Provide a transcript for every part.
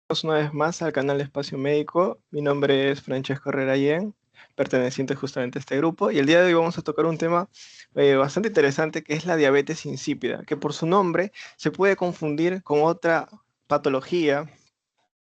Una vez más al canal Espacio Médico. Mi nombre es Francesco Herrera, perteneciente justamente a este grupo, y el día de hoy vamos a tocar un tema bastante interesante que es la diabetes insípida, que por su nombre se puede confundir con otra patología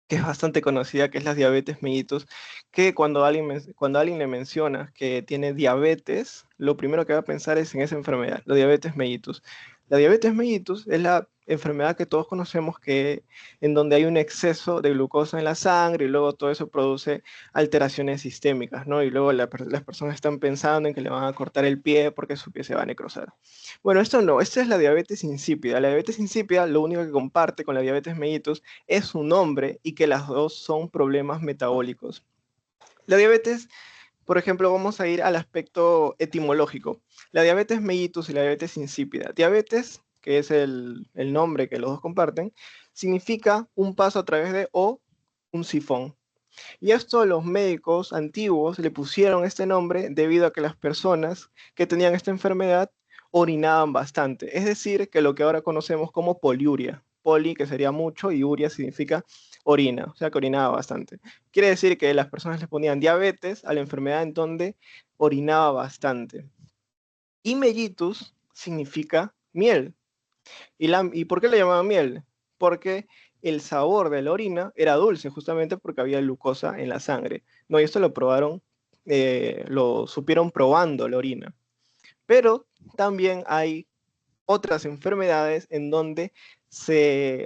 que es bastante conocida, que es la diabetes mellitus, que cuando alguien le menciona que tiene diabetes, lo primero que va a pensar es en esa enfermedad, la diabetes mellitus. La diabetes mellitus es la enfermedad que todos conocemos en donde hay un exceso de glucosa en la sangre y luego todo eso produce alteraciones sistémicas, ¿no? Y luego las personas están pensando en que le van a cortar el pie porque su pie se va a necrosar. Bueno, esto no, esta es la diabetes insípida. La diabetes insípida lo único que comparte con la diabetes mellitus es su nombre y que las dos son problemas metabólicos. La diabetes, por ejemplo, vamos a ir al aspecto etimológico. La diabetes mellitus y la diabetes insípida. Diabetes, que es el nombre que los dos comparten, significa un paso a través de o un sifón. Y esto los médicos antiguos le pusieron este nombre debido a que las personas que tenían esta enfermedad orinaban bastante. Es decir, que lo que ahora conocemos como poliuria. Poli, que sería mucho, y uria significa orina, o sea que orinaba bastante. Quiere decir que las personas le ponían diabetes a la enfermedad en donde orinaba bastante. Y mellitus significa miel. ¿Y por qué le llamaban miel? Porque el sabor de la orina era dulce, justamente porque había glucosa en la sangre. No, y esto lo probaron, lo supieron probando la orina. Pero también hay otras enfermedades en donde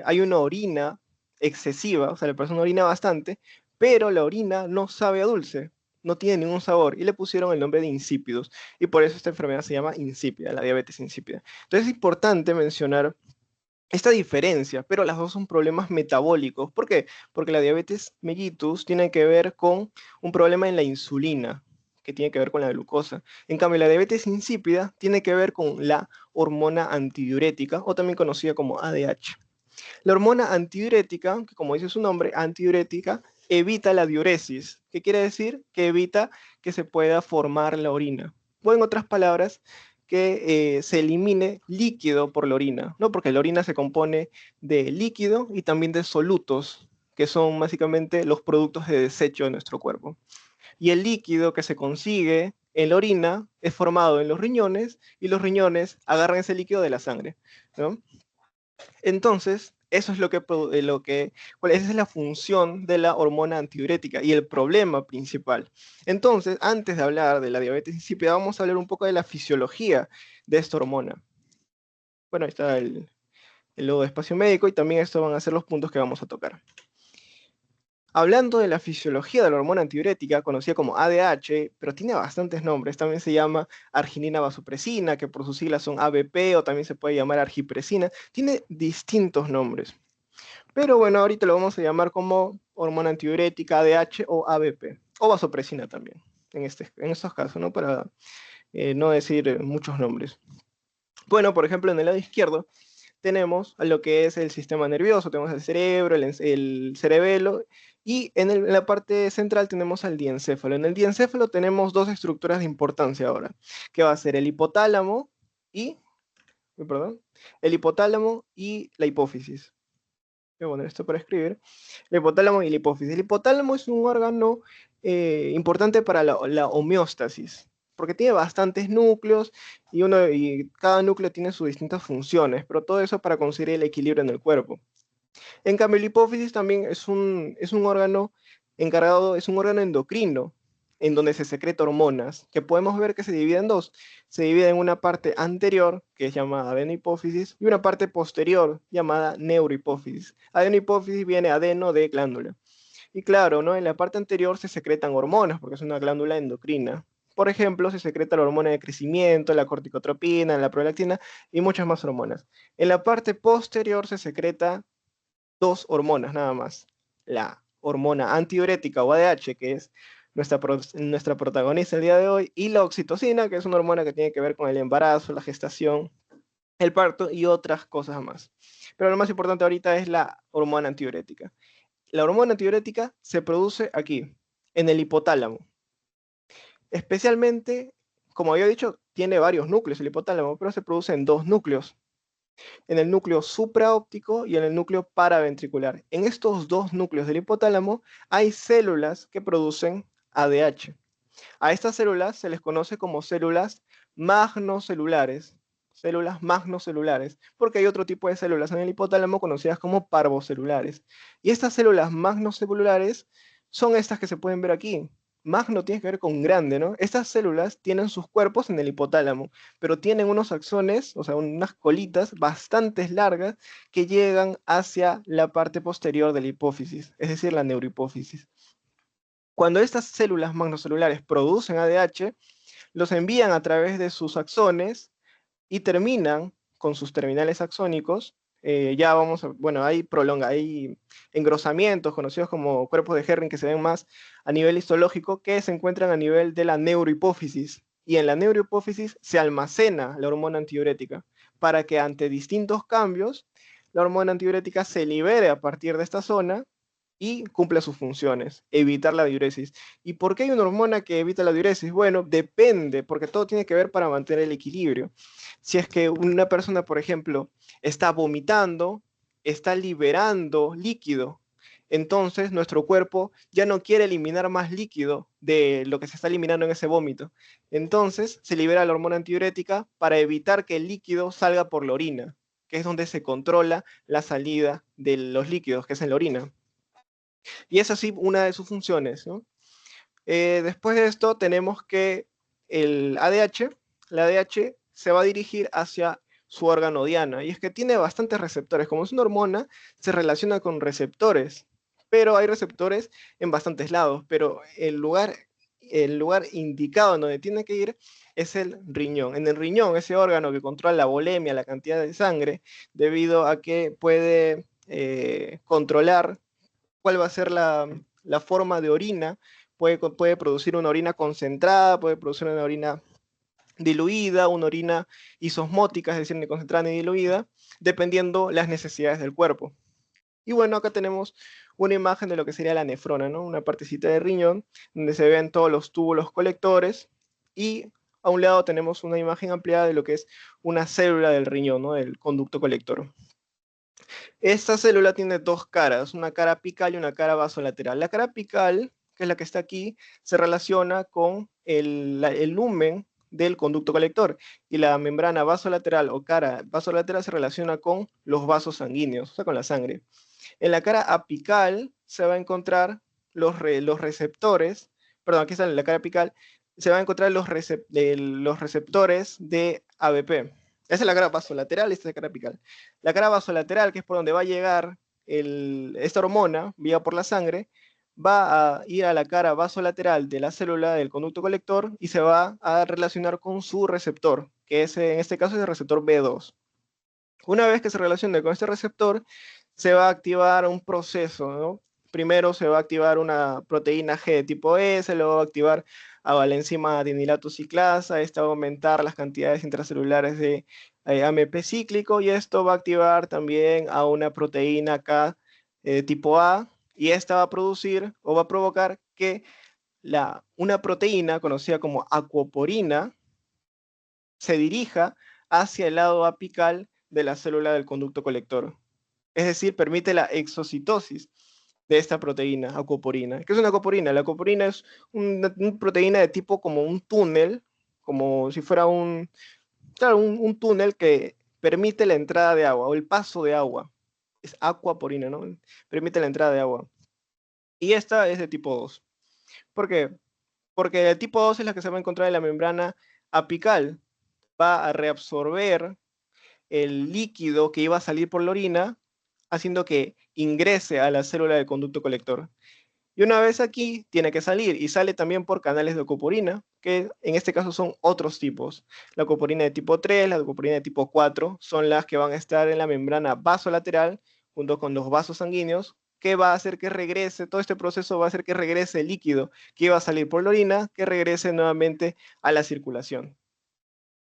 hay una orina excesiva, o sea, la persona orina bastante, pero la orina no sabe a dulce, no tiene ningún sabor, y le pusieron el nombre de insípidos, y por eso esta enfermedad se llama insípida, la diabetes insípida. Entonces es importante mencionar esta diferencia, pero las dos son problemas metabólicos. ¿Por qué? Porque la diabetes mellitus tiene que ver con un problema en la insulina, que tiene que ver con la glucosa. En cambio, la diabetes insípida tiene que ver con la hormona antidiurética, o también conocida como ADH. La hormona antidiurética, que como dice su nombre, antidiurética, evita la diuresis. ¿Qué quiere decir? Que evita que se pueda formar la orina. O en otras palabras, que se elimine líquido por la orina, ¿no? Porque la orina se compone de líquido y también de solutos, que son básicamente los productos de desecho de nuestro cuerpo. Y el líquido que se consigue en la orina es formado en los riñones y los riñones agarran ese líquido de la sangre, ¿no? Entonces, eso es esa es la función de la hormona antidiurética y el problema principal. Entonces, antes de hablar de la diabetes insípida, vamos a hablar un poco de la fisiología de esta hormona. Bueno, ahí está el logo de espacio médico y también estos van a ser los puntos que vamos a tocar. Hablando de la fisiología de la hormona antidiurética, conocida como ADH, pero tiene bastantes nombres, también se llama arginina vasopresina, que por sus siglas son ABP, o también se puede llamar argipresina, tiene distintos nombres. Pero bueno, ahorita lo vamos a llamar como hormona antidiurética, ADH o ABP, o vasopresina también, en estos casos, ¿no? Para no decir muchos nombres. Bueno, por ejemplo, en el lado izquierdo tenemos a lo que es el sistema nervioso, tenemos el cerebro, el cerebelo, y en la parte central tenemos al diencéfalo. En el diencéfalo tenemos dos estructuras de importancia ahora, que va a ser el hipotálamo y, perdón, el hipotálamo y la hipófisis. Voy a poner esto para escribir. El hipotálamo y la hipófisis. El hipotálamo es un órgano importante para la homeostasis, porque tiene bastantes núcleos y cada núcleo tiene sus distintas funciones, pero todo eso para conseguir el equilibrio en el cuerpo. En cambio, la hipófisis también es un órgano encargado, es un órgano endocrino, en donde se secreta hormonas, que podemos ver que se divide en dos. Se divide en una parte anterior, que es llamada adenohipófisis, y una parte posterior, llamada neurohipófisis. Adenohipófisis viene adeno de glándula. Y claro, ¿no? En la parte anterior se secretan hormonas, porque es una glándula endocrina. Por ejemplo, se secreta la hormona de crecimiento, la corticotropina, la prolactina y muchas más hormonas. En la parte posterior se secreta dos hormonas nada más. La hormona antidiurética o ADH, que es nuestra protagonista el día de hoy, y la oxitocina, que es una hormona que tiene que ver con el embarazo, la gestación, el parto y otras cosas más. Pero lo más importante ahorita es la hormona antidiurética. La hormona antidiurética se produce aquí, en el hipotálamo. Especialmente, como había dicho, tiene varios núcleos el hipotálamo, pero se produce en dos núcleos. en el núcleo supraóptico y en el núcleo paraventricular. En estos dos núcleos del hipotálamo hay células que producen ADH. A estas células se les conoce como células magnocelulares, porque hay otro tipo de células en el hipotálamo conocidas como parvocelulares. Y estas células magnocelulares son estas que se pueden ver aquí. Magno tiene que ver con grande, ¿no? Estas células tienen sus cuerpos en el hipotálamo, pero tienen unos axones, o sea, unas colitas bastante largas que llegan hacia la parte posterior de la hipófisis, es decir, la neurohipófisis. Cuando estas células magnocelulares producen ADH, los envían a través de sus axones y terminan con sus terminales axónicos. Ya vamos a, bueno, hay engrosamientos conocidos como cuerpos de Herring que se ven más a nivel histológico que se encuentran a nivel de la neurohipófisis. Y en la neurohipófisis se almacena la hormona antidiurética para que ante distintos cambios la hormona antidiurética se libere a partir de esta zona y cumple sus funciones, evitar la diuresis. ¿Y por qué hay una hormona que evita la diuresis? Bueno, depende, porque todo tiene que ver para mantener el equilibrio. Si es que una persona, por ejemplo, está vomitando, está liberando líquido, entonces nuestro cuerpo ya no quiere eliminar más líquido de lo que se está eliminando en ese vómito. Entonces se libera la hormona antidiurética para evitar que el líquido salga por la orina, que es donde se controla la salida de los líquidos, que es en la orina. Y es así una de sus funciones, ¿no? Después de esto tenemos que el ADH, la ADH se va a dirigir hacia su órgano diana, y es que tiene bastantes receptores. Como es una hormona, se relaciona con receptores, pero hay receptores en bastantes lados, pero el lugar indicado en donde tiene que ir es el riñón. En el riñón, ese órgano que controla la volemia, la cantidad de sangre, debido a que puede controlar cuál va a ser la forma de orina. Puede producir una orina concentrada, puede producir una orina diluida, una orina isosmótica, es decir, ni concentrada ni diluida, dependiendo las necesidades del cuerpo. Y bueno, acá tenemos una imagen de lo que sería la nefrona, ¿no? Una partecita de riñón donde se ven todos los túbulos colectores, y a un lado tenemos una imagen ampliada de lo que es una célula del riñón, ¿no? Del conducto colector. Esta célula tiene dos caras, una cara apical y una cara basolateral. La cara apical, que es la que está aquí, se relaciona con el lumen del conducto colector, y la membrana vasolateral o cara vasolateral se relaciona con los vasos sanguíneos, o sea, con la sangre. En la cara apical se va a encontrar los receptores, perdón, aquí está en la cara apical, se van a encontrar los receptores de ABP. Esa es la cara vasolateral, esta es la cara apical. La cara vasolateral, que es por donde va a llegar esta hormona, vía por la sangre, va a ir a la cara vasolateral de la célula del conducto colector y se va a relacionar con su receptor, que es, en este caso es el receptor B2. Una vez que se relacione con este receptor, se va a activar un proceso, ¿no? Primero se va a activar una proteína G de tipo E, se luego va a activar a la enzima adinilato ciclasa, esta va a aumentar las cantidades intracelulares de AMP cíclico, y esto va a activar también a una proteína K tipo A, y esta va a producir o va a provocar que una proteína conocida como acuoporina se dirija hacia el lado apical de la célula del conducto colector. Es decir, permite la exocitosis de esta proteína, acuoporina. ¿Qué es una acuoporina? La acuoporina es una proteína de tipo como un túnel, como si fuera claro, un túnel que permite la entrada de agua o el paso de agua. Es acuoporina, ¿no? Permite la entrada de agua. Y esta es de tipo 2. ¿Por qué? Porque el tipo 2 es la que se va a encontrar en la membrana apical. Va a reabsorber el líquido que iba a salir por la orina, haciendo que ingrese a la célula del conducto colector. Y una vez aquí, tiene que salir, y sale también por canales de acuoporina, que en este caso son otros tipos. La acuoporina de tipo 3, la acuoporina de tipo 4, son las que van a estar en la membrana vasolateral, junto con los vasos sanguíneos, que va a hacer que regrese, todo este proceso va a hacer que regrese el líquido que iba a salir por la orina, que regrese nuevamente a la circulación,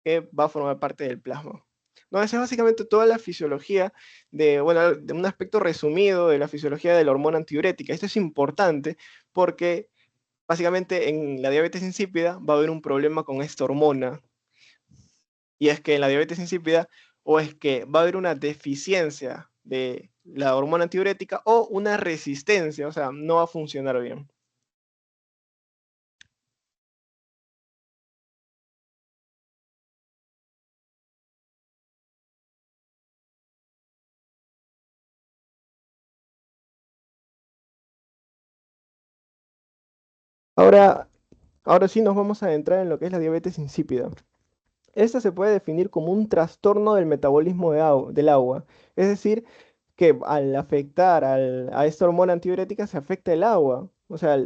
que va a formar parte del plasma. No, esa es básicamente toda la fisiología bueno, de un aspecto resumido de la fisiología de la hormona antidiurética. Esto es importante porque básicamente en la diabetes insípida va a haber un problema con esta hormona. Y es que en la diabetes insípida o es que va a haber una deficiencia de la hormona antidiurética o una resistencia, o sea, no va a funcionar bien. Ahora, ahora sí nos vamos a adentrar en lo que es la diabetes insípida. Esta se puede definir como un trastorno del metabolismo del agua. Es decir, que al afectar a esta hormona antidiurética se afecta el agua. O sea,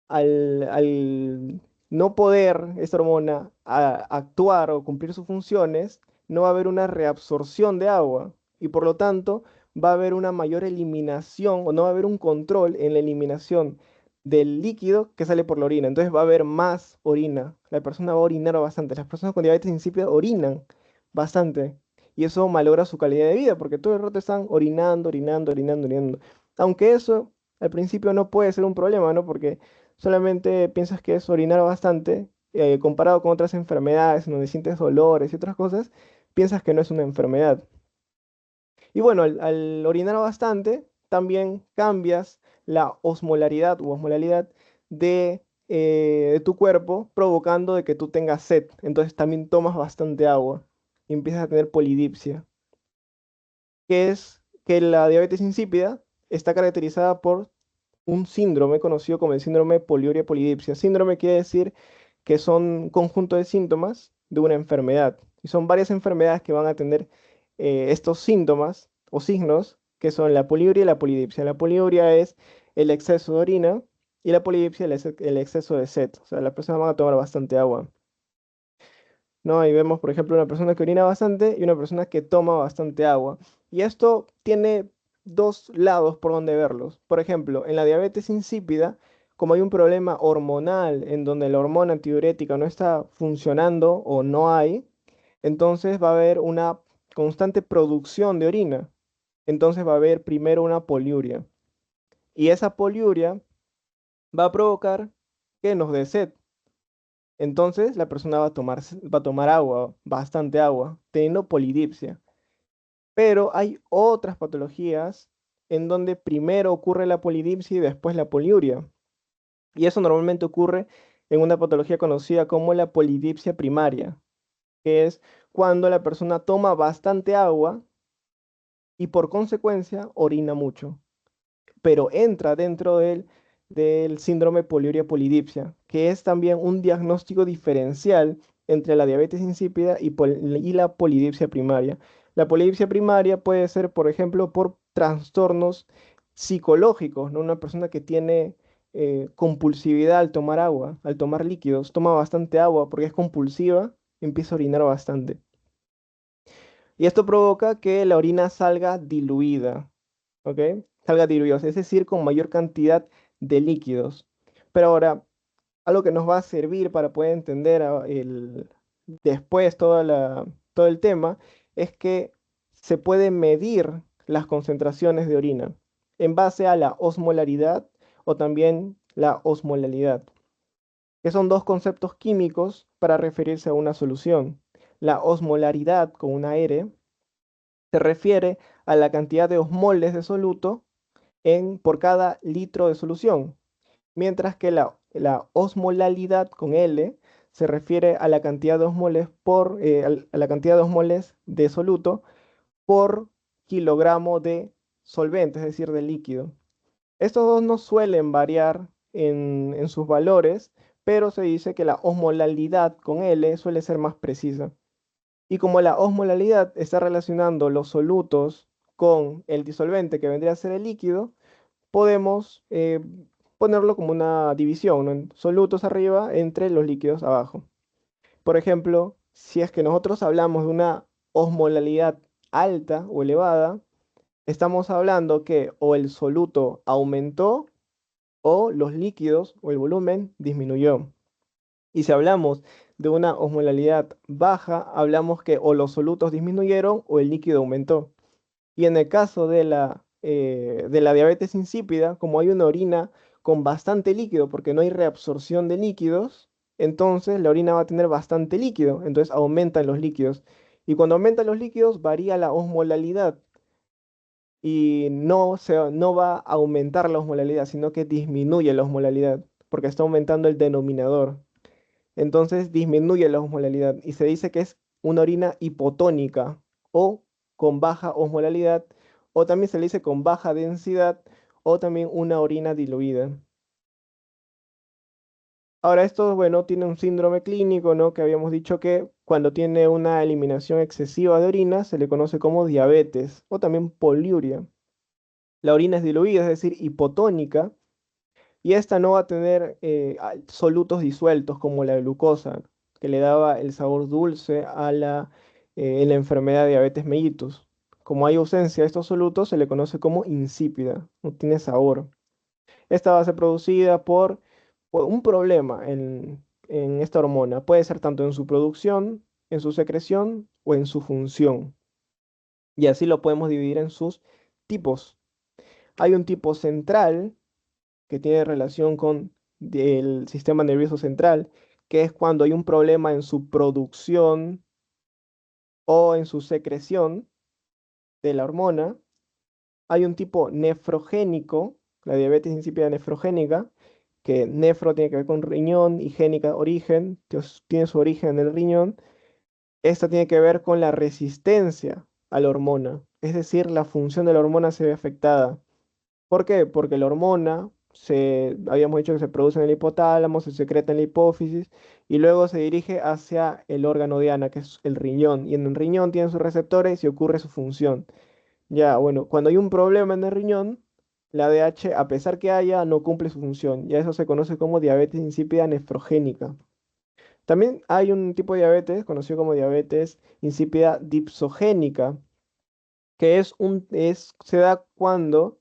al no poder esta hormona actuar o cumplir sus funciones, no va a haber una reabsorción de agua y por lo tanto va a haber una mayor eliminación o no va a haber un control en la eliminación del líquido que sale por la orina. Entonces va a haber más orina. La persona va a orinar bastante. Las personas con diabetes insípida orinan bastante y eso malogra su calidad de vida porque todo el rato están orinando, orinando, orinando, orinando. Aunque eso al principio no puede ser un problema, ¿no? Porque solamente piensas que es orinar bastante, comparado con otras enfermedades en donde sientes dolores y otras cosas, piensas que no es una enfermedad. Y bueno, al orinar bastante, también cambias la osmolaridad u osmolalidad de tu cuerpo, provocando de que tú tengas sed. Entonces también tomas bastante agua y empiezas a tener polidipsia, que es que la diabetes insípida está caracterizada por un síndrome conocido como el síndrome poliuria polidipsia. Síndrome quiere decir que son un conjunto de síntomas de una enfermedad. Y son varias enfermedades que van a tener estos síntomas o signos, que son la poliuria y la polidipsia. La poliuria es el exceso de orina y la polidipsia el exceso de sed. O sea, la persona va a tomar bastante agua. ¿No? Ahí vemos, por ejemplo, una persona que orina bastante y una persona que toma bastante agua. Y esto tiene dos lados por donde verlos. Por ejemplo, en la diabetes insípida, como hay un problema hormonal en donde la hormona antidiurética no está funcionando o no hay, entonces va a haber una constante producción de orina. Entonces va a haber primero una poliuria. Y esa poliuria va a provocar que nos dé sed. Entonces la persona va a tomar agua, bastante agua, teniendo polidipsia. Pero hay otras patologías en donde primero ocurre la polidipsia y después la poliuria. Y eso normalmente ocurre en una patología conocida como la polidipsia primaria, que es cuando la persona toma bastante agua y por consecuencia orina mucho, pero entra dentro del síndrome poliuria polidipsia, que es también un diagnóstico diferencial entre la diabetes insípida y la polidipsia primaria. La polidipsia primaria puede ser, por ejemplo, por trastornos psicológicos, ¿no? Una persona que tiene compulsividad al tomar agua, al tomar líquidos, toma bastante agua porque es compulsiva, empieza a orinar bastante. Y esto provoca que la orina salga diluida, ¿ok? Salga diluida, es decir, con mayor cantidad de líquidos. Pero ahora, algo que nos va a servir para poder entender después todo el tema es que se puede medir las concentraciones de orina en base a la osmolaridad o también la osmolalidad, que son dos conceptos químicos para referirse a una solución. La osmolaridad con una R se refiere a la cantidad de osmoles de soluto por cada litro de solución, mientras que la osmolalidad con L se refiere a la cantidad de osmoles a la cantidad de osmoles de soluto por kilogramo de solvente, es decir, de líquido. Estos dos no suelen variar en sus valores, pero se dice que la osmolalidad con L suele ser más precisa. Y como la osmolalidad está relacionando los solutos con el disolvente que vendría a ser el líquido, podemos ponerlo como una división, ¿no? En solutos arriba entre los líquidos abajo. Por ejemplo, si es que nosotros hablamos de una osmolalidad alta o elevada, estamos hablando que o el soluto aumentó o los líquidos o el volumen disminuyó. Y si hablamos de una osmolalidad baja, hablamos que o los solutos disminuyeron o el líquido aumentó. Y en el caso de la diabetes insípida, como hay una orina con bastante líquido, porque no hay reabsorción de líquidos, entonces la orina va a tener bastante líquido, entonces aumentan los líquidos. Y cuando aumentan los líquidos, varía la osmolalidad y no va a aumentar la osmolalidad, sino que disminuye la osmolalidad, porque está aumentando el denominador. Entonces disminuye la osmolalidad y se dice que es una orina hipotónica o con baja osmolalidad, o también se le dice con baja densidad, o también una orina diluida. Ahora, esto, bueno, tiene un síndrome clínico, ¿no? Que habíamos dicho que cuando tiene una eliminación excesiva de orina se le conoce como diabetes o también poliuria. La orina es diluida, es decir, hipotónica, y esta no va a tener solutos disueltos como la glucosa, que le daba el sabor dulce en la enfermedad de diabetes mellitus. Como hay ausencia de estos solutos, se le conoce como insípida, no tiene sabor. Esta va a ser producida por un problema en esta hormona. Puede ser tanto en su producción, en su secreción o en su función. Y así lo podemos dividir en sus tipos. Hay un tipo central que tiene relación con el sistema nervioso central, que es cuando hay un problema en su producción o en su secreción de la hormona. Hay un tipo nefrogénico, la diabetes insípida nefrogénica, que nefro tiene que ver con riñón y génica origen, tiene su origen en el riñón. Esta tiene que ver con la resistencia a la hormona, es decir, la función de la hormona se ve afectada. ¿Por qué? Porque la hormona habíamos dicho que se produce en el hipotálamo, se secreta en la hipófisis y luego se dirige hacia el órgano diana, que es el riñón. Y en el riñón tiene sus receptores y ocurre su función. Ya, bueno, cuando hay un problema en el riñón, la ADH, a pesar que haya, no cumple su función. Ya eso se conoce como diabetes insípida nefrogénica. También hay un tipo de diabetes conocido como diabetes insípida dipsogénica, que se da cuando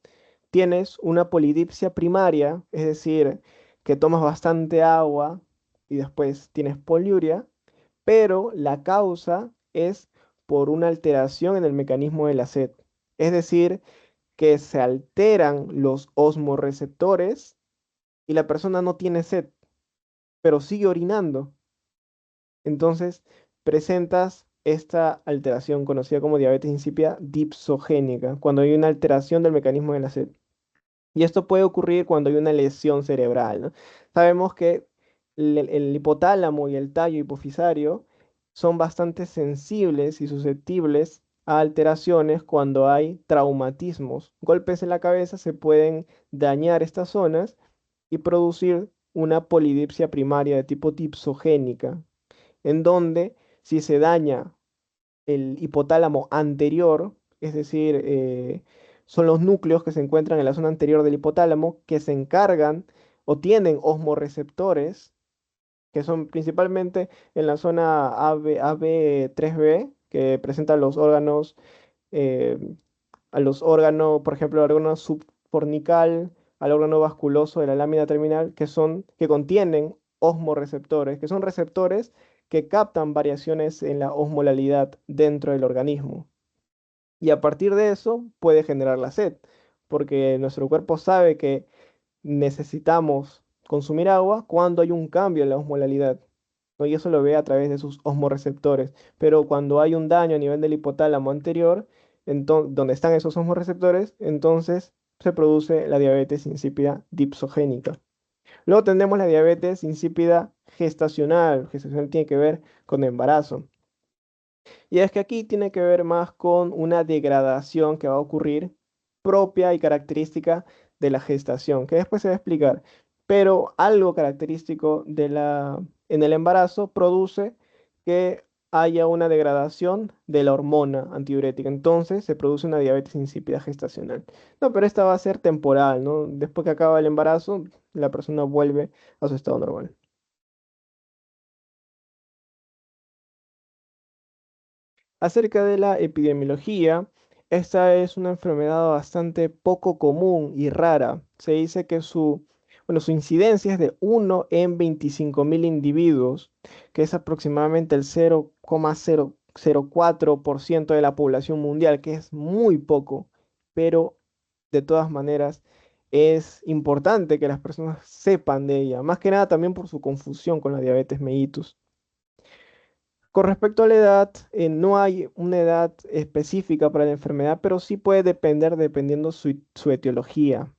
tienes una polidipsia primaria, es decir, que tomas bastante agua y después tienes poliuria, pero la causa es por una alteración en el mecanismo de la sed. Es decir, que se alteran los osmoreceptores y la persona no tiene sed, pero sigue orinando. Entonces, presentas esta alteración conocida como diabetes insípida dipsogénica, cuando hay una alteración del mecanismo de la sed. Y esto puede ocurrir cuando hay una lesión cerebral, ¿no? Sabemos que el hipotálamo y el tallo hipofisario son bastante sensibles y susceptibles a alteraciones cuando hay traumatismos. Golpes en la cabeza se pueden dañar estas zonas y producir una polidipsia primaria de tipo dipsogénica, en donde si se daña el hipotálamo anterior, es decir, son los núcleos que se encuentran en la zona anterior del hipotálamo que se encargan o tienen osmoreceptores, que son principalmente en la zona AB3B, que presenta eh, los órganos, por ejemplo, el órgano subfornical, al órgano vasculoso de la lámina terminal, que contienen osmoreceptores, que son receptores que captan variaciones en la osmolalidad dentro del organismo. Y a partir de eso puede generar la sed, porque nuestro cuerpo sabe que necesitamos consumir agua cuando hay un cambio en la osmolalidad, ¿no? Y eso lo ve a través de sus osmoreceptores. Pero cuando hay un daño a nivel del hipotálamo anterior, donde están esos osmoreceptores, entonces se produce la diabetes insípida dipsogénica. Luego tenemos la diabetes insípida gestacional. Gestacional tiene que ver con embarazo. Y es que aquí tiene que ver más con una degradación que va a ocurrir propia y característica de la gestación, que después se va a explicar. Pero algo característico en el embarazo produce que haya una degradación de la hormona antidiurética. Entonces se produce una diabetes insípida gestacional. No, pero esta va a ser temporal, ¿no? Después que acaba el embarazo, la persona vuelve a su estado normal. Acerca de la epidemiología, esta es una enfermedad bastante poco común y rara. Se dice que su incidencia es de 1 en 25.000 individuos, que es aproximadamente el 0,004% de la población mundial, que es muy poco, pero de todas maneras es importante que las personas sepan de ella, más que nada también por su confusión con la diabetes mellitus. Con respecto a la edad, no hay una edad específica para la enfermedad, pero sí puede depender dependiendo su etiología.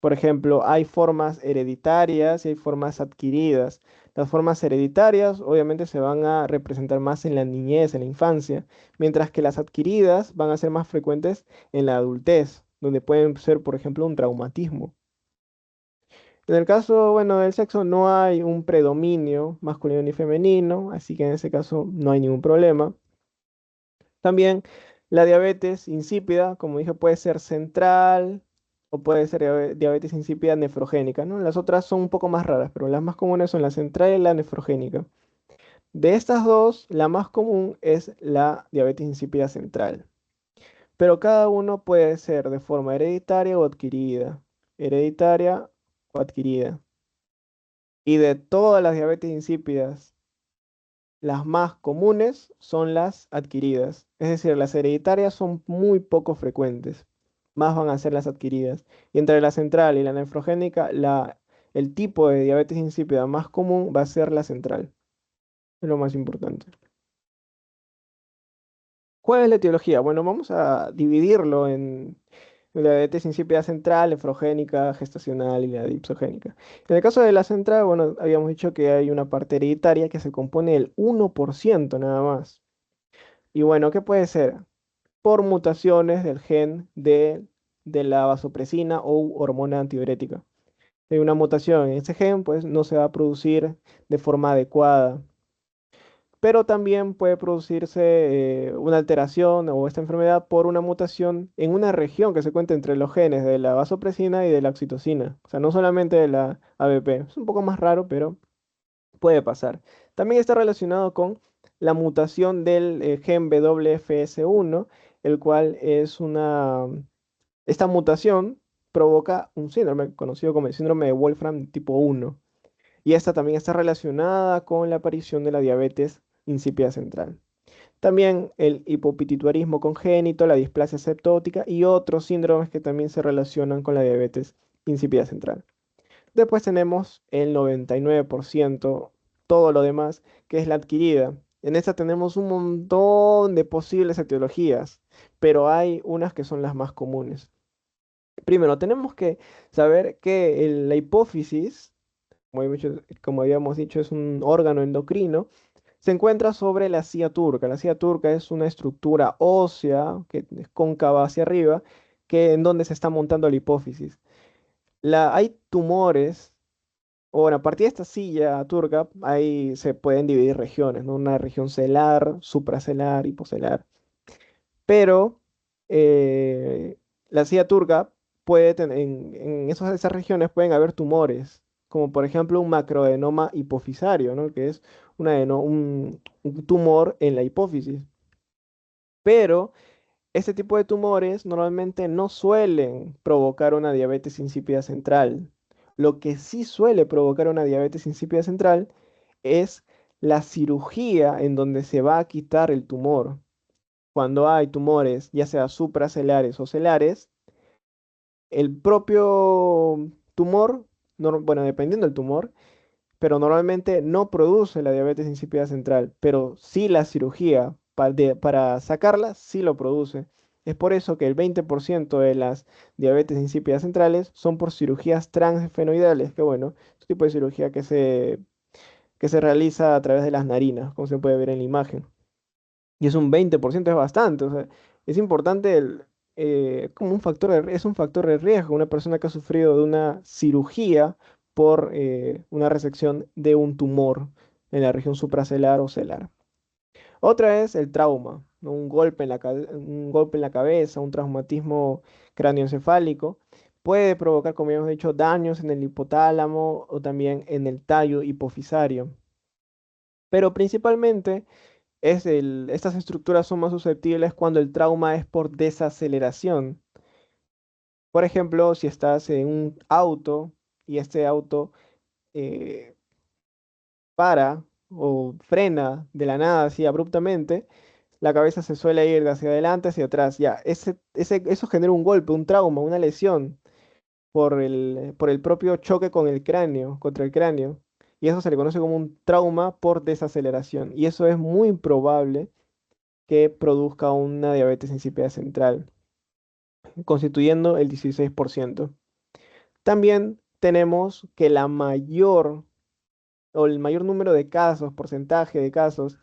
Por ejemplo, hay formas hereditarias y hay formas adquiridas. Las formas hereditarias obviamente se van a representar más en la niñez, en la infancia, mientras que las adquiridas van a ser más frecuentes en la adultez, donde pueden ser, por ejemplo, un traumatismo. En el caso, bueno, del sexo no hay un predominio masculino ni femenino, así que en ese caso no hay ningún problema. También la diabetes insípida, como dije, puede ser central o puede ser diabetes insípida nefrogénica, ¿no? Las otras son un poco más raras, pero las más comunes son la central y la nefrogénica. De estas dos, la más común es la diabetes insípida central, pero cada uno puede ser de forma hereditaria o adquirida. Hereditaria o adquirida. Y de todas las diabetes insípidas, las más comunes son las adquiridas, es decir, las hereditarias son muy poco frecuentes, más van a ser las adquiridas. Y entre la central y la nefrogénica, el tipo de diabetes insípida más común va a ser la central, es lo más importante. ¿Cuál es la etiología? Bueno, vamos a dividirlo en la diabetes insípida central, nefrogénica, gestacional y la dipsogénica. En el caso de la central, bueno, habíamos dicho que hay una parte hereditaria que se compone del 1% nada más. Y bueno, ¿qué puede ser? Por mutaciones del gen de la vasopresina o hormona antidiurética. Si hay una mutación en ese gen, pues no se va a producir de forma adecuada. Pero también puede producirse una alteración o esta enfermedad por una mutación en una región que se encuentra entre los genes de la vasopresina y de la oxitocina. O sea, no solamente de la ABP. Es un poco más raro, pero puede pasar. También está relacionado con la mutación del gen WFS1, el cual es una... Esta mutación provoca un síndrome conocido como el síndrome de Wolfram tipo 1. Y esta también está relacionada con la aparición de la diabetes insípida central. También el hipopituitarismo congénito, la displasia septótica y otros síndromes que también se relacionan con la diabetes insípida central. Después tenemos el 99%, todo lo demás, que es la adquirida. En esta tenemos un montón de posibles etiologías, pero hay unas que son las más comunes. Primero, tenemos que saber que la hipófisis, como habíamos dicho, es un órgano endocrino, se encuentra sobre la silla turca. La silla turca es una estructura ósea que es cóncava hacia arriba, en donde se está montando la hipófisis. Hay tumores, o bueno, a partir de esta silla turca, ahí se pueden dividir regiones, ¿no? Una región celar, supracelar, hipocelar. Pero la silla turca puede tener, esas regiones pueden haber tumores, como por ejemplo un macroadenoma hipofisario, ¿no? Que es un tumor en la hipófisis. Pero este tipo de tumores normalmente no suelen provocar una diabetes insípida central. Lo que sí suele provocar una diabetes insípida central es la cirugía en donde se va a quitar el tumor. Cuando hay tumores, ya sea supracelares o celares, el propio tumor, bueno, dependiendo del tumor, pero normalmente no produce la diabetes insípida central, pero sí la cirugía para sacarla sí lo produce. Es por eso que el 20% de las diabetes insípidas centrales son por cirugías transfenoidales, que bueno, es un tipo de cirugía que se realiza a través de las narinas, como se puede ver en la imagen. Y es un 20%, es bastante, o sea, es importante como es un factor de riesgo una persona que ha sufrido de una cirugía por una resección de un tumor en la región supracelar o celar. Otra es el trauma, ¿no? Un golpe en la cabeza, un traumatismo cráneoencefálico, puede provocar, como ya hemos dicho, daños en el hipotálamo o también en el tallo hipofisario. Pero principalmente estas estructuras son más susceptibles cuando el trauma es por desaceleración. Por ejemplo, si estás en un auto y este auto eh, para o frena de la nada así abruptamente, la cabeza se suele ir de hacia adelante, hacia atrás. Ya, eso genera un golpe, un trauma, una lesión por el propio choque con el cráneo, contra el cráneo. y eso se le conoce como un trauma por desaceleración. Y eso es muy probable que produzca una diabetes insípida central, constituyendo el 16%. También tenemos que la mayor o el mayor número de casos, porcentaje de casos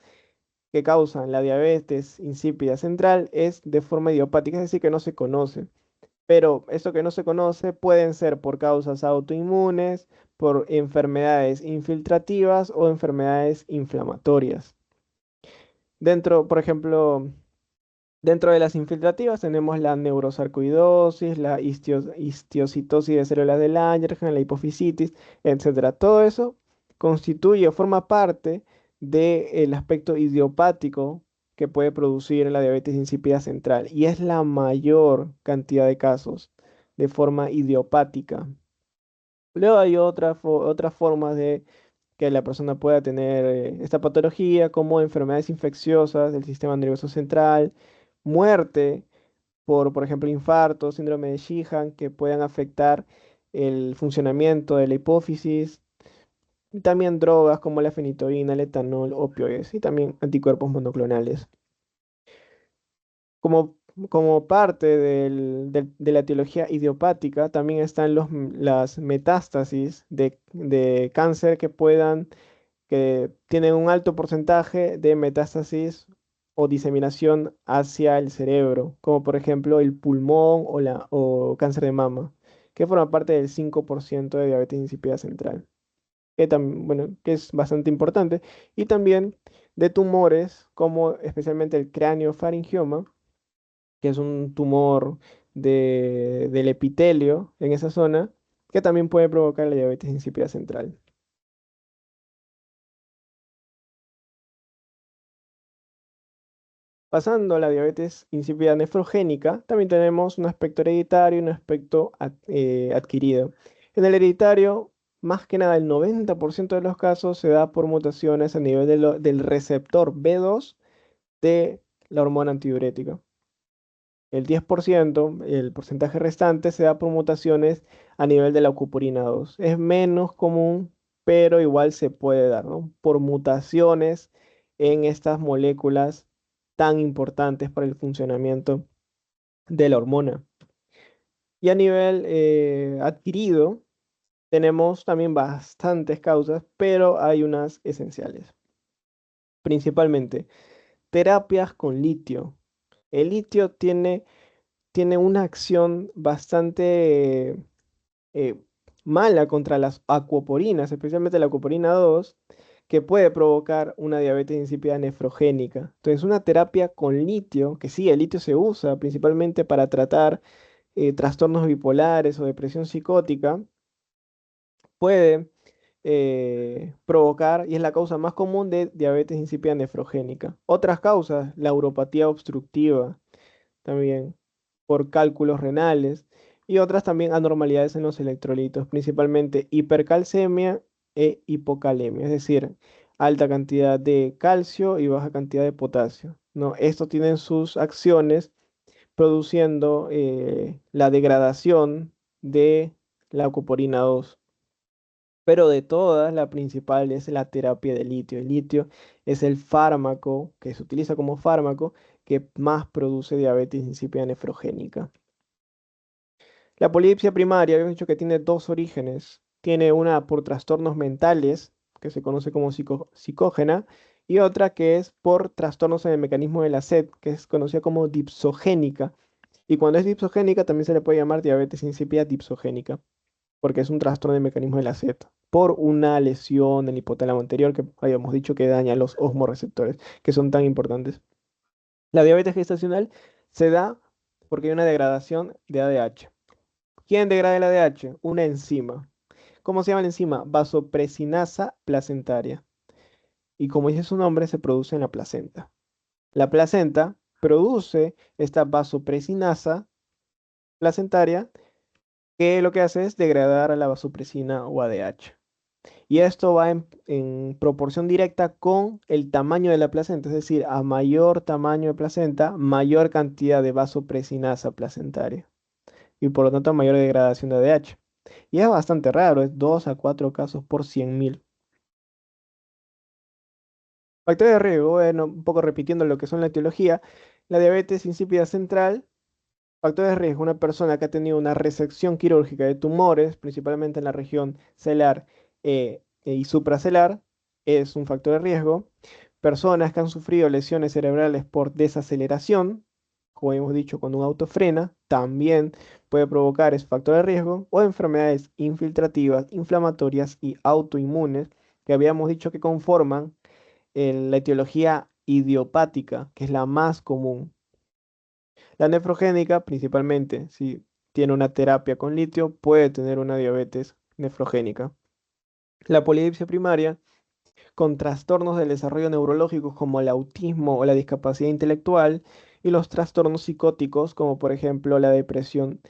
que causan la diabetes insípida central es de forma idiopática, es decir, que no se conoce. Pero esto que no se conoce pueden ser por causas autoinmunes, por enfermedades infiltrativas o enfermedades inflamatorias. Dentro, por ejemplo, dentro de las infiltrativas tenemos la neurosarcoidosis, la histiocitosis de células de Langerhans, la hipofisitis, etcétera. Todo eso constituye o forma parte del aspecto idiopático que puede producir la diabetes insípida central y es la mayor cantidad de casos de forma idiopática. Luego hay otras formas de que la persona pueda tener esta patología, como enfermedades infecciosas del sistema nervioso central, muerte por ejemplo, infarto, síndrome de Sheehan, que puedan afectar el funcionamiento de la hipófisis, y también drogas como la fenitoína, el etanol, opioides y también anticuerpos monoclonales. Como, como parte de la etiología idiopática, también están las metástasis de cáncer que tienen un alto porcentaje de metástasis o diseminación hacia el cerebro, como por ejemplo el pulmón o cáncer de mama, que forma parte del 5% de diabetes insípida central, bueno, que es bastante importante, y también de tumores como especialmente el cráneofaringioma, que es un tumor del epitelio en esa zona, que también puede provocar la diabetes insípida central. Pasando a la diabetes insípida nefrogénica, también tenemos un aspecto hereditario y un aspecto adquirido. En el hereditario, más que nada el 90% de los casos se da por mutaciones a nivel del receptor B2 de la hormona antidiurética. El 10%, el porcentaje restante, se da por mutaciones a nivel de la acuporina 2. Es menos común, pero igual se puede dar, ¿no? Por mutaciones en estas moléculas tan importantes para el funcionamiento de la hormona. Y a nivel adquirido, tenemos también bastantes causas, pero hay unas esenciales. Principalmente, terapias con litio. El litio tiene una acción bastante eh, mala contra las acuoporinas, especialmente la acuoporina 2, que puede provocar una diabetes insípida nefrogénica. Entonces, una terapia con litio, que sí, el litio se usa principalmente para tratar trastornos bipolares o depresión psicótica, puede provocar, y es la causa más común de diabetes insípida nefrogénica. Otras causas, la uropatía obstructiva, también por cálculos renales y otras también anormalidades en los electrolitos, principalmente hipercalcemia e hipocalemia, es decir, alta cantidad de calcio y baja cantidad de potasio, ¿no? Estos tienen sus acciones produciendo la degradación de la acuoporina 2. Pero de todas, la principal es la terapia de litio. El litio es el fármaco que se utiliza como fármaco que más produce diabetes insípida nefrogénica. La polidipsia primaria, habíamos dicho que tiene dos orígenes. Tiene una por trastornos mentales, que se conoce como psicógena, y otra que es por trastornos en el mecanismo de la sed, que es conocida como dipsogénica. Y cuando es dipsogénica también se le puede llamar diabetes insípida dipsogénica porque es un trastorno del mecanismo de la sed, por una lesión del hipotálamo anterior que habíamos dicho que daña los osmoreceptores, que son tan importantes. La diabetes gestacional se da porque hay una degradación de ADH. ¿Quién degrada el ADH? Una enzima. ¿Cómo se llama la enzima? Vasopresinasa placentaria. Y como dice su nombre, se produce en la placenta. La placenta produce esta vasopresinasa placentaria que lo que hace es degradar a la vasopresina o ADH. Y esto va en proporción directa con el tamaño de la placenta, es decir, a mayor tamaño de placenta, mayor cantidad de vasopresinasa placentaria y por lo tanto mayor degradación de ADH. Y es bastante raro, es 2 a 4 casos por 100.000. Factores de riesgo, bueno, un poco repitiendo lo que son la etiología, la diabetes insípida central. Factores de riesgo, una persona que ha tenido una resección quirúrgica de tumores, principalmente en la región celar y supracelar, es un factor de riesgo. Personas que han sufrido lesiones cerebrales por desaceleración, como hemos dicho, cuando un auto frena, también puede provocar ese factor de riesgo. O enfermedades infiltrativas, inflamatorias y autoinmunes, que habíamos dicho que conforman la etiología idiopática, que es la más común. La nefrogénica, principalmente, si tiene una terapia con litio, puede tener una diabetes nefrogénica. La polidipsia primaria, con trastornos del desarrollo neurológico como el autismo o la discapacidad intelectual, y los trastornos psicóticos, como por ejemplo la depresión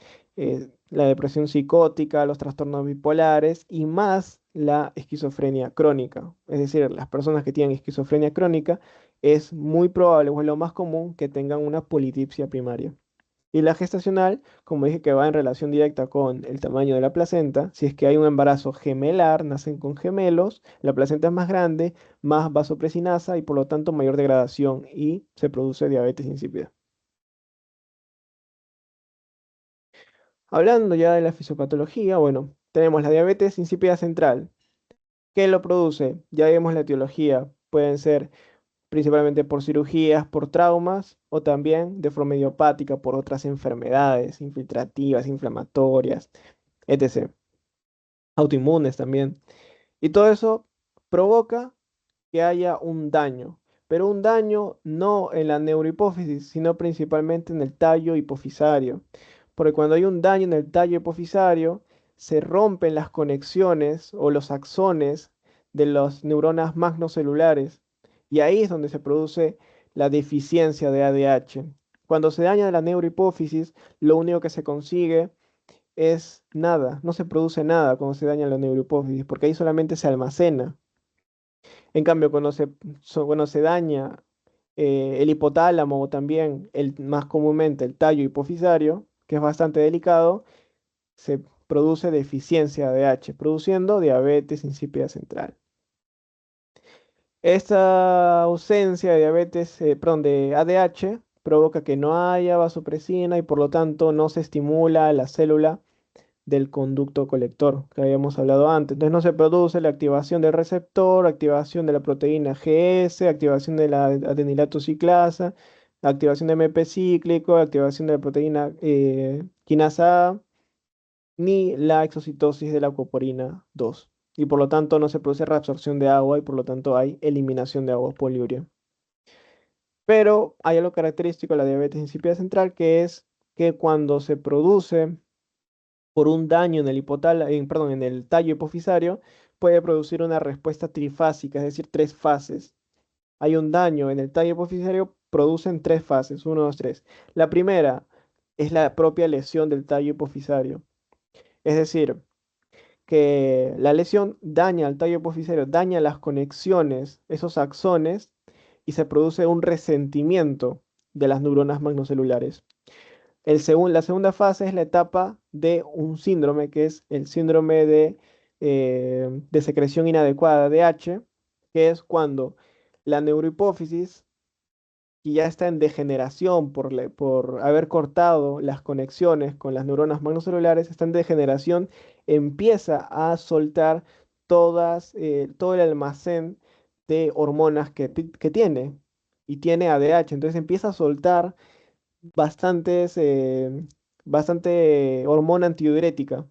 psicótica, los trastornos bipolares y más la esquizofrenia crónica. Es decir, las personas que tienen esquizofrenia crónica es muy probable o es lo más común que tengan una polidipsia primaria. Y la gestacional, como dije, que va en relación directa con el tamaño de la placenta. Si es que hay un embarazo gemelar, nacen con gemelos, la placenta es más grande, más vasopresinasa y por lo tanto mayor degradación y se produce diabetes insípida. Hablando ya de la fisiopatología, bueno, tenemos la diabetes insípida central. ¿Qué lo produce? Ya vimos la etiología. Pueden ser principalmente por cirugías, por traumas o también de forma idiopática por otras enfermedades infiltrativas, inflamatorias, etc. Autoinmunes también. Y todo eso provoca que haya un daño, pero un daño no en la neurohipófisis, sino principalmente en el tallo hipofisario. Porque cuando hay un daño en el tallo hipofisario, se rompen las conexiones o los axones de las neuronas magnocelulares. Y ahí es donde se produce la deficiencia de ADH. Cuando se daña la neurohipófisis, lo único que se consigue es nada, no se produce nada cuando se daña la neurohipófisis, porque ahí solamente se almacena. En cambio, cuando se daña el hipotálamo o también más comúnmente el tallo hipofisario, que es bastante delicado, se produce deficiencia de ADH, produciendo diabetes insípida central. Esta ausencia de perdón, de ADH provoca que no haya vasopresina y por lo tanto no se estimula la célula del conducto colector que habíamos hablado antes. Entonces no se produce la activación del receptor, activación de la proteína GS, activación de la adenilato ciclasa, activación de MP cíclico, activación de la proteína quinasa A, ni la exocitosis de la acuoporina 2. Y por lo tanto no se produce reabsorción de agua y por lo tanto hay eliminación de agua poliuria. Pero hay algo característico de la diabetes insípida central que es que cuando se produce por un daño en el perdón, en el tallo hipofisario, puede producir una respuesta trifásica, es decir, tres fases. Hay un daño en el tallo hipofisario, producen tres fases, uno, dos, tres. La primera es la propia lesión del tallo hipofisario, es decir, que la lesión daña al tallo hipofisario, daña las conexiones, esos axones, y se produce un resentimiento de las neuronas magnocelulares. La segunda fase es la etapa de un síndrome, que es el síndrome de secreción inadecuada de H, que es cuando la neurohipófisis, que ya está en degeneración por haber cortado las conexiones con las neuronas magnocelulares, está en degeneración, empieza a soltar todo el almacén de hormonas que tiene, y tiene ADH, entonces empieza a soltar bastantes, bastante hormona antidiurética.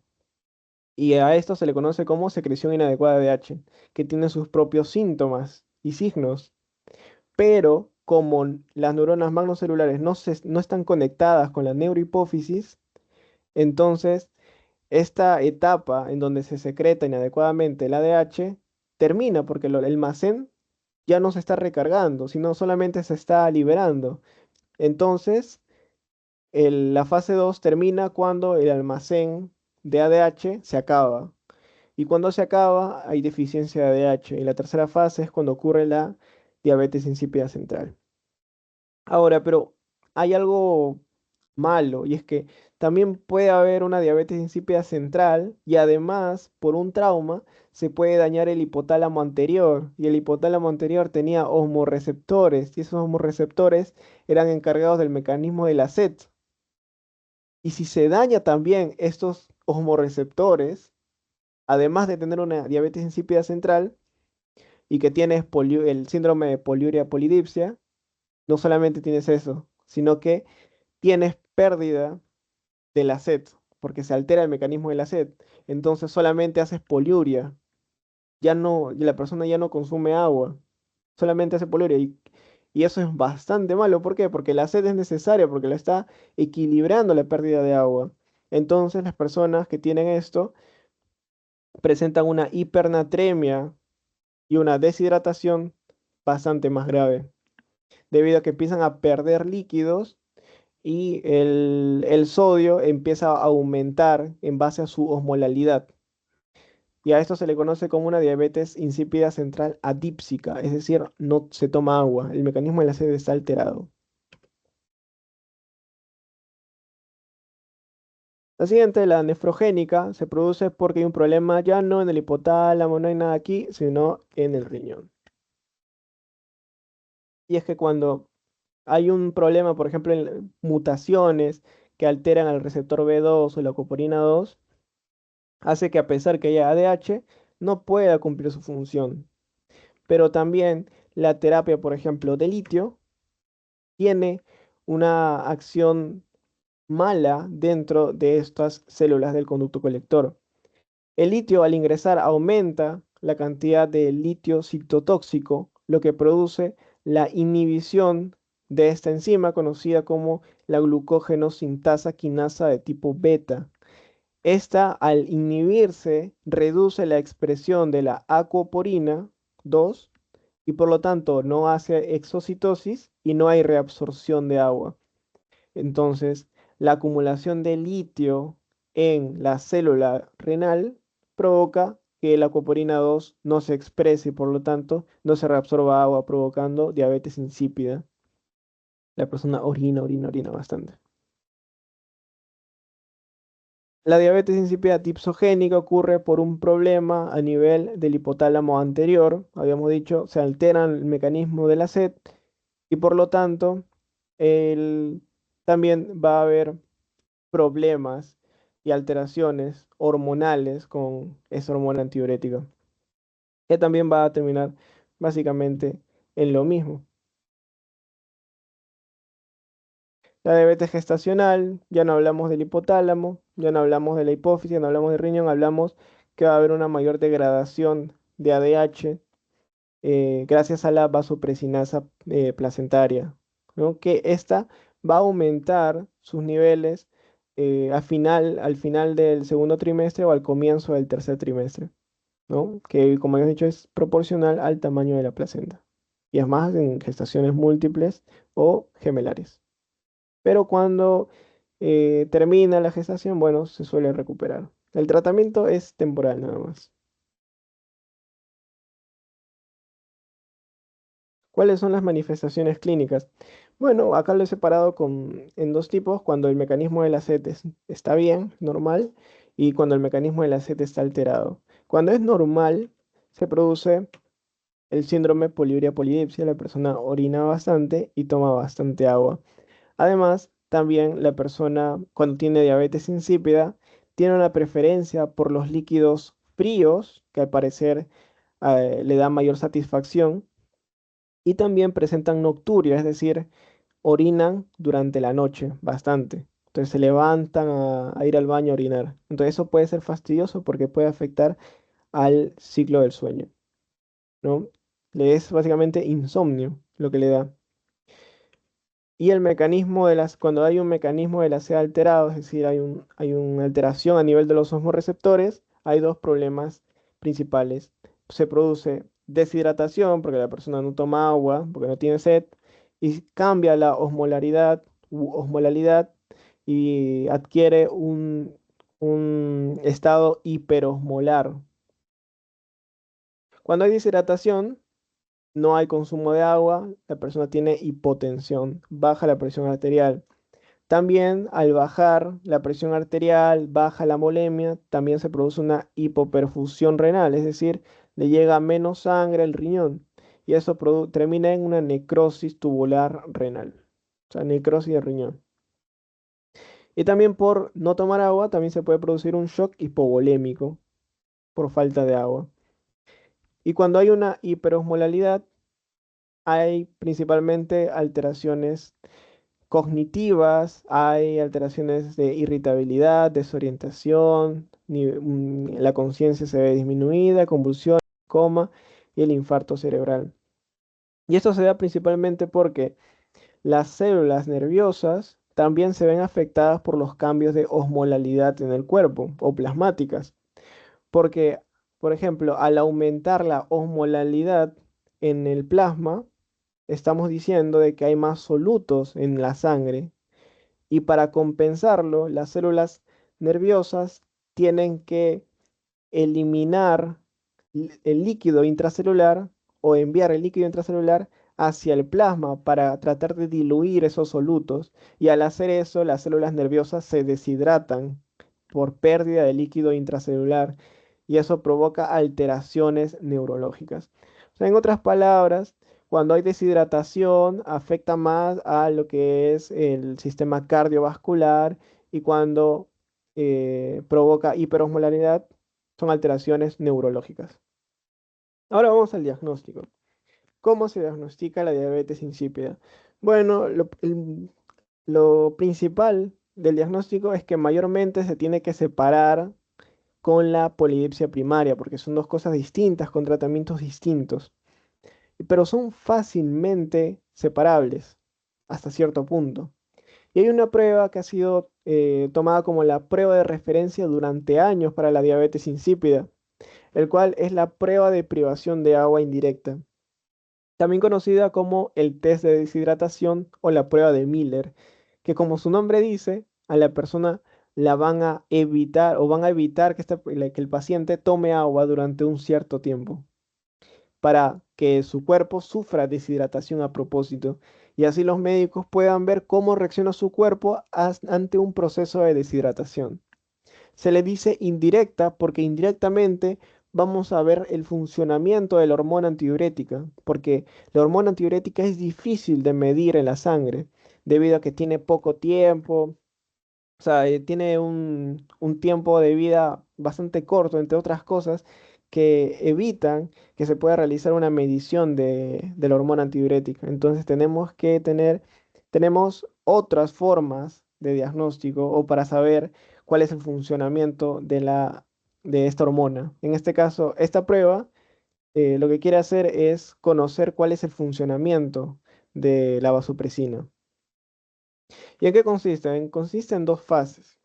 Y a esto se le conoce como secreción inadecuada de H, que tiene sus propios síntomas y signos. Pero como las neuronas magnocelulares no están conectadas con la neurohipófisis, entonces esta etapa en donde se secreta inadecuadamente el ADH termina porque el almacén ya no se está recargando, sino solamente se está liberando. Entonces, la fase 2 termina cuando el almacén de ADH se acaba. Y cuando se acaba, hay deficiencia de ADH. Y la tercera fase es cuando ocurre la diabetes insípida central. Ahora, pero hay algo malo, y es que también puede haber una diabetes insípida central y además por un trauma se puede dañar el hipotálamo anterior y el hipotálamo anterior tenía osmorreceptores y esos osmorreceptores eran encargados del mecanismo de la sed. Y si se daña también estos osmorreceptores, además de tener una diabetes insípida central y que tienes el síndrome de poliuria polidipsia, no solamente tienes eso, sino que tienes pérdida de la sed, porque se altera el mecanismo de la sed. Entonces solamente haces poliuria, ya no, y la persona ya no consume agua, solamente hace poliuria. Y eso es bastante malo. ¿Por qué? Porque la sed es necesaria, porque la está equilibrando la pérdida de agua. Entonces las personas que tienen esto presentan una hipernatremia y una deshidratación bastante más grave, debido a que empiezan a perder líquidos y el sodio empieza a aumentar en base a su osmolalidad. Y a esto se le conoce como una diabetes insípida central adípsica, es decir, no se toma agua, el mecanismo de la sed está alterado. La siguiente, la nefrogénica, se produce porque hay un problema ya no en el hipotálamo, no hay nada aquí, sino en el riñón. Y es que cuando hay un problema, por ejemplo, en mutaciones que alteran al receptor B2 o la coporina 2, hace que a pesar que haya ADH, no pueda cumplir su función. Pero también la terapia, por ejemplo, de litio, tiene una acción mala dentro de estas células del conducto colector. El litio al ingresar aumenta la cantidad de litio citotóxico, lo que produce la inhibición de esta enzima conocida como la glucógeno sintasa quinasa de tipo beta. Esta, al inhibirse, reduce la expresión de la acuoporina 2 y por lo tanto no hace exocitosis y no hay reabsorción de agua. Entonces, la acumulación de litio en la célula renal provoca que la acuoporina 2 no se exprese y por lo tanto no se reabsorba agua, provocando diabetes insípida. La persona orina bastante. La diabetes insípida tipsogénica ocurre por un problema a nivel del hipotálamo anterior. Habíamos dicho, se altera el mecanismo de la sed y por lo tanto el- también va a haber problemas y alteraciones hormonales con esa hormona antidiurética, que también va a terminar básicamente en lo mismo. La diabetes gestacional, ya no hablamos del hipotálamo, ya no hablamos de la hipófisis, ya no hablamos del riñón, hablamos que va a haber una mayor degradación de ADH gracias a la vasopresinasa placentaria, ¿no? Que esta va a aumentar sus niveles al final del segundo trimestre o al comienzo del tercer trimestre, ¿no? Que como hemos dicho es proporcional al tamaño de la placenta. Y es más en gestaciones múltiples o gemelares. Pero cuando termina la gestación, bueno, se suele recuperar. El tratamiento es temporal nada más. ¿Cuáles son las manifestaciones clínicas? Bueno, acá lo he separado en dos tipos, cuando el mecanismo de la sed está bien, normal, y cuando el mecanismo de la sed está alterado. Cuando es normal, se produce el síndrome poliuria polidipsia, la persona orina bastante y toma bastante agua. Además, también la persona cuando tiene diabetes insípida tiene una preferencia por los líquidos fríos, que al parecer le da mayor satisfacción, y también presentan nocturia, es decir, orinan durante la noche bastante. Entonces se levantan a ir al baño a orinar. Entonces eso puede ser fastidioso porque puede afectar al ciclo del sueño, ¿no? Le es básicamente insomnio lo que le da. Y el mecanismo cuando hay un mecanismo de la sed alterado, es decir, hay una alteración a nivel de los osmorreceptores, hay dos problemas principales. Se produce deshidratación porque la persona no toma agua, porque no tiene sed, y cambia la osmolaridad u osmolalidad y adquiere un estado hiperosmolar. Cuando hay deshidratación, no hay consumo de agua, la persona tiene hipotensión, baja la presión arterial. También al bajar la presión arterial, baja la molemia, también se produce una hipoperfusión renal, es decir, le llega menos sangre al riñón y eso termina en una necrosis tubular renal, o sea, necrosis de riñón. Y también por no tomar agua, también se puede producir un shock hipovolémico por falta de agua. Y cuando hay una hiperosmolalidad, hay principalmente alteraciones cognitivas, hay alteraciones de irritabilidad, desorientación, la conciencia se ve disminuida, convulsiones, coma y el infarto cerebral. Y esto se da principalmente porque las células nerviosas también se ven afectadas por los cambios de osmolalidad en el cuerpo o plasmáticas. Porque, por ejemplo, al aumentar la osmolalidad en el plasma, estamos diciendo de que hay más solutos en la sangre y para compensarlo, las células nerviosas tienen que eliminar el líquido intracelular o enviar el líquido intracelular hacia el plasma para tratar de diluir esos solutos y al hacer eso las células nerviosas se deshidratan por pérdida de líquido intracelular y eso provoca alteraciones neurológicas. O sea, en otras palabras, cuando hay deshidratación afecta más a lo que es el sistema cardiovascular y cuando provoca hiperosmolaridad son alteraciones neurológicas. Ahora vamos al diagnóstico. ¿Cómo se diagnostica la diabetes insípida? Bueno, lo principal del diagnóstico es que mayormente se tiene que separar con la polidipsia primaria, porque son dos cosas distintas, con tratamientos distintos, pero son fácilmente separables hasta cierto punto. Y hay una prueba que ha sido tomada como la prueba de referencia durante años para la diabetes insípida, el cual es la prueba de privación de agua indirecta, también conocida como el test de deshidratación o la prueba de Miller, que como su nombre dice, a la persona la van a evitar o van a evitar que el paciente tome agua durante un cierto tiempo para que su cuerpo sufra deshidratación a propósito y así los médicos puedan ver cómo reacciona su cuerpo ante un proceso de deshidratación. Se le dice indirecta porque indirectamente vamos a ver el funcionamiento de la hormona antidiurética, porque la hormona antidiurética es difícil de medir en la sangre debido a que tiene poco tiempo, o sea, tiene un tiempo de vida bastante corto, entre otras cosas, que evitan que se pueda realizar una medición de la hormona antidiurética. Entonces tenemos otras formas de diagnóstico o para saber cuál es el funcionamiento de esta hormona. En este caso, esta prueba lo que quiere hacer es conocer cuál es el funcionamiento de la vasopresina. ¿Y en qué consiste? Consiste en dos fases,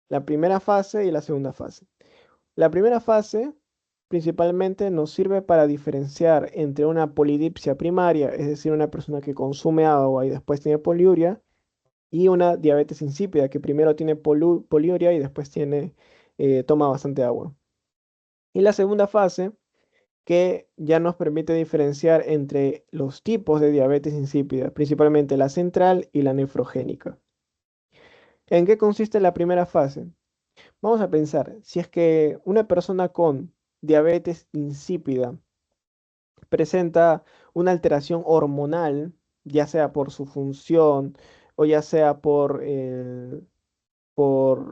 la primera fase y la segunda fase. La primera fase principalmente nos sirve para diferenciar entre una polidipsia primaria, es decir, una persona que consume agua y después tiene poliuria, y una diabetes insípida, que primero tiene poliuria y después toma bastante agua. Y la segunda fase, que ya nos permite diferenciar entre los tipos de diabetes insípida, principalmente la central y la nefrogénica. ¿En qué consiste la primera fase? Vamos a pensar, si es que una persona con diabetes insípida presenta una alteración hormonal, ya sea por su función o ya sea por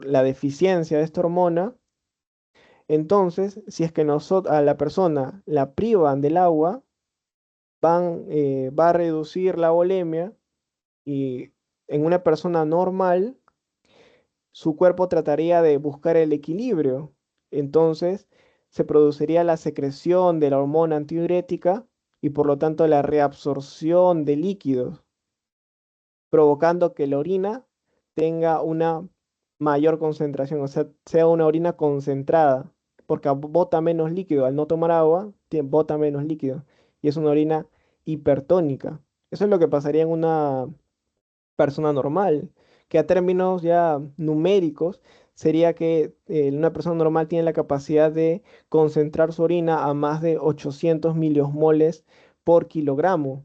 la deficiencia de esta hormona, entonces, si es que a la persona la privan del agua, va a reducir la volemia y en una persona normal su cuerpo trataría de buscar el equilibrio. Entonces, se produciría la secreción de la hormona antidiurética y por lo tanto la reabsorción de líquidos, provocando que la orina tenga una mayor concentración, o sea una orina concentrada, porque bota menos líquido. Al no tomar agua, bota menos líquido y es una orina hipertónica. Eso es lo que pasaría en una persona normal, que a términos ya numéricos sería que una persona normal tiene la capacidad de concentrar su orina a más de 800 miliosmoles por kilogramo.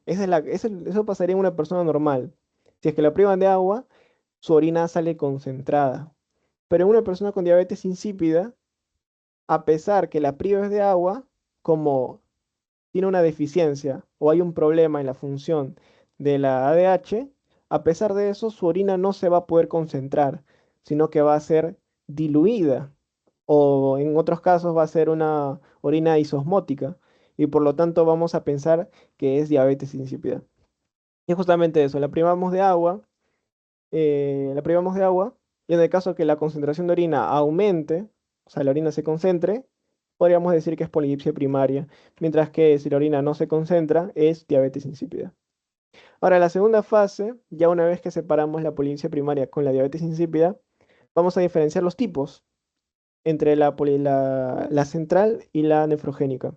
Eso pasaría en una persona normal. Si es que la privan de agua, su orina sale concentrada. Pero en una persona con diabetes insípida, a pesar que la prives de agua, como tiene una deficiencia o hay un problema en la función de la ADH, a pesar de eso, su orina no se va a poder concentrar, sino que va a ser diluida o en otros casos va a ser una orina isosmótica y por lo tanto vamos a pensar que es diabetes insípida. Y justamente eso, la privamos de agua y en el caso que la concentración de orina aumente, o sea, la orina se concentre, podríamos decir que es polidipsia primaria, mientras que si la orina no se concentra, es diabetes insípida. Ahora, la segunda fase, ya una vez que separamos la polidipsia primaria con la diabetes insípida, vamos a diferenciar los tipos entre la central y la nefrogénica.